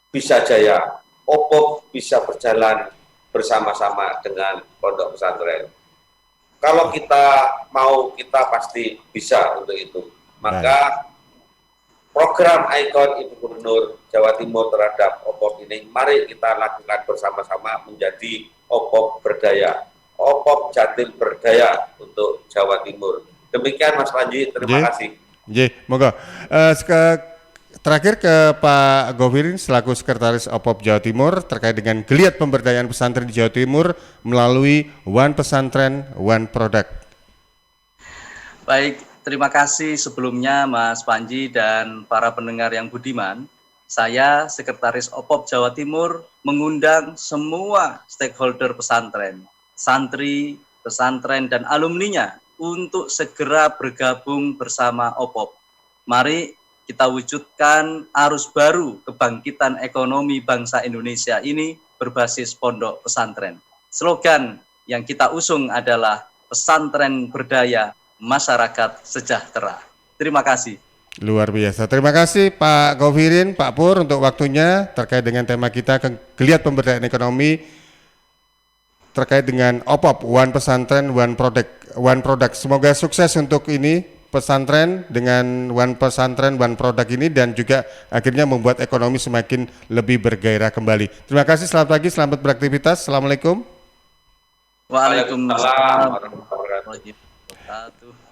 [SPEAKER 5] bisa jaya, OPOP bisa berjalan bersama-sama dengan pondok pesantren. Kalau kita mau, kita pasti bisa untuk itu. Maka program ikon Ibu Gubernur Jawa Timur terhadap OPOP ini, mari kita lakukan bersama-sama menjadi OPOP berdaya, OPOP Jatim berdaya untuk Jawa Timur. Demikian Mas Panji, terima kasih.
[SPEAKER 2] Moga. Terakhir ke Pak Govirin selaku Sekretaris OPOP Jawa Timur terkait dengan geliat pemberdayaan pesantren di Jawa Timur melalui One Pesantren, One Product.
[SPEAKER 4] Baik, terima kasih sebelumnya Mas Panji dan para pendengar yang budiman. Saya Sekretaris OPOP Jawa Timur mengundang semua stakeholder pesantren, santri, pesantren dan alumninya untuk segera bergabung bersama OPOP. Mari kita wujudkan arus baru kebangkitan ekonomi bangsa Indonesia ini berbasis pondok pesantren. Slogan yang kita usung adalah pesantren berdaya, masyarakat sejahtera. Terima kasih.
[SPEAKER 2] Luar biasa. Terima kasih Pak Govirin, Pak Pur untuk waktunya terkait dengan tema kita geliat pemberdayaan ekonomi terkait dengan OPOP, One Pesantren, One Product. Semoga sukses untuk ini pesantren dengan One Pesantren, One Product ini dan juga akhirnya membuat ekonomi semakin lebih bergairah kembali. Terima kasih, selamat pagi, selamat beraktivitas. Assalamualaikum.
[SPEAKER 4] Waalaikumsalam warahmatullahi wabarakatuh.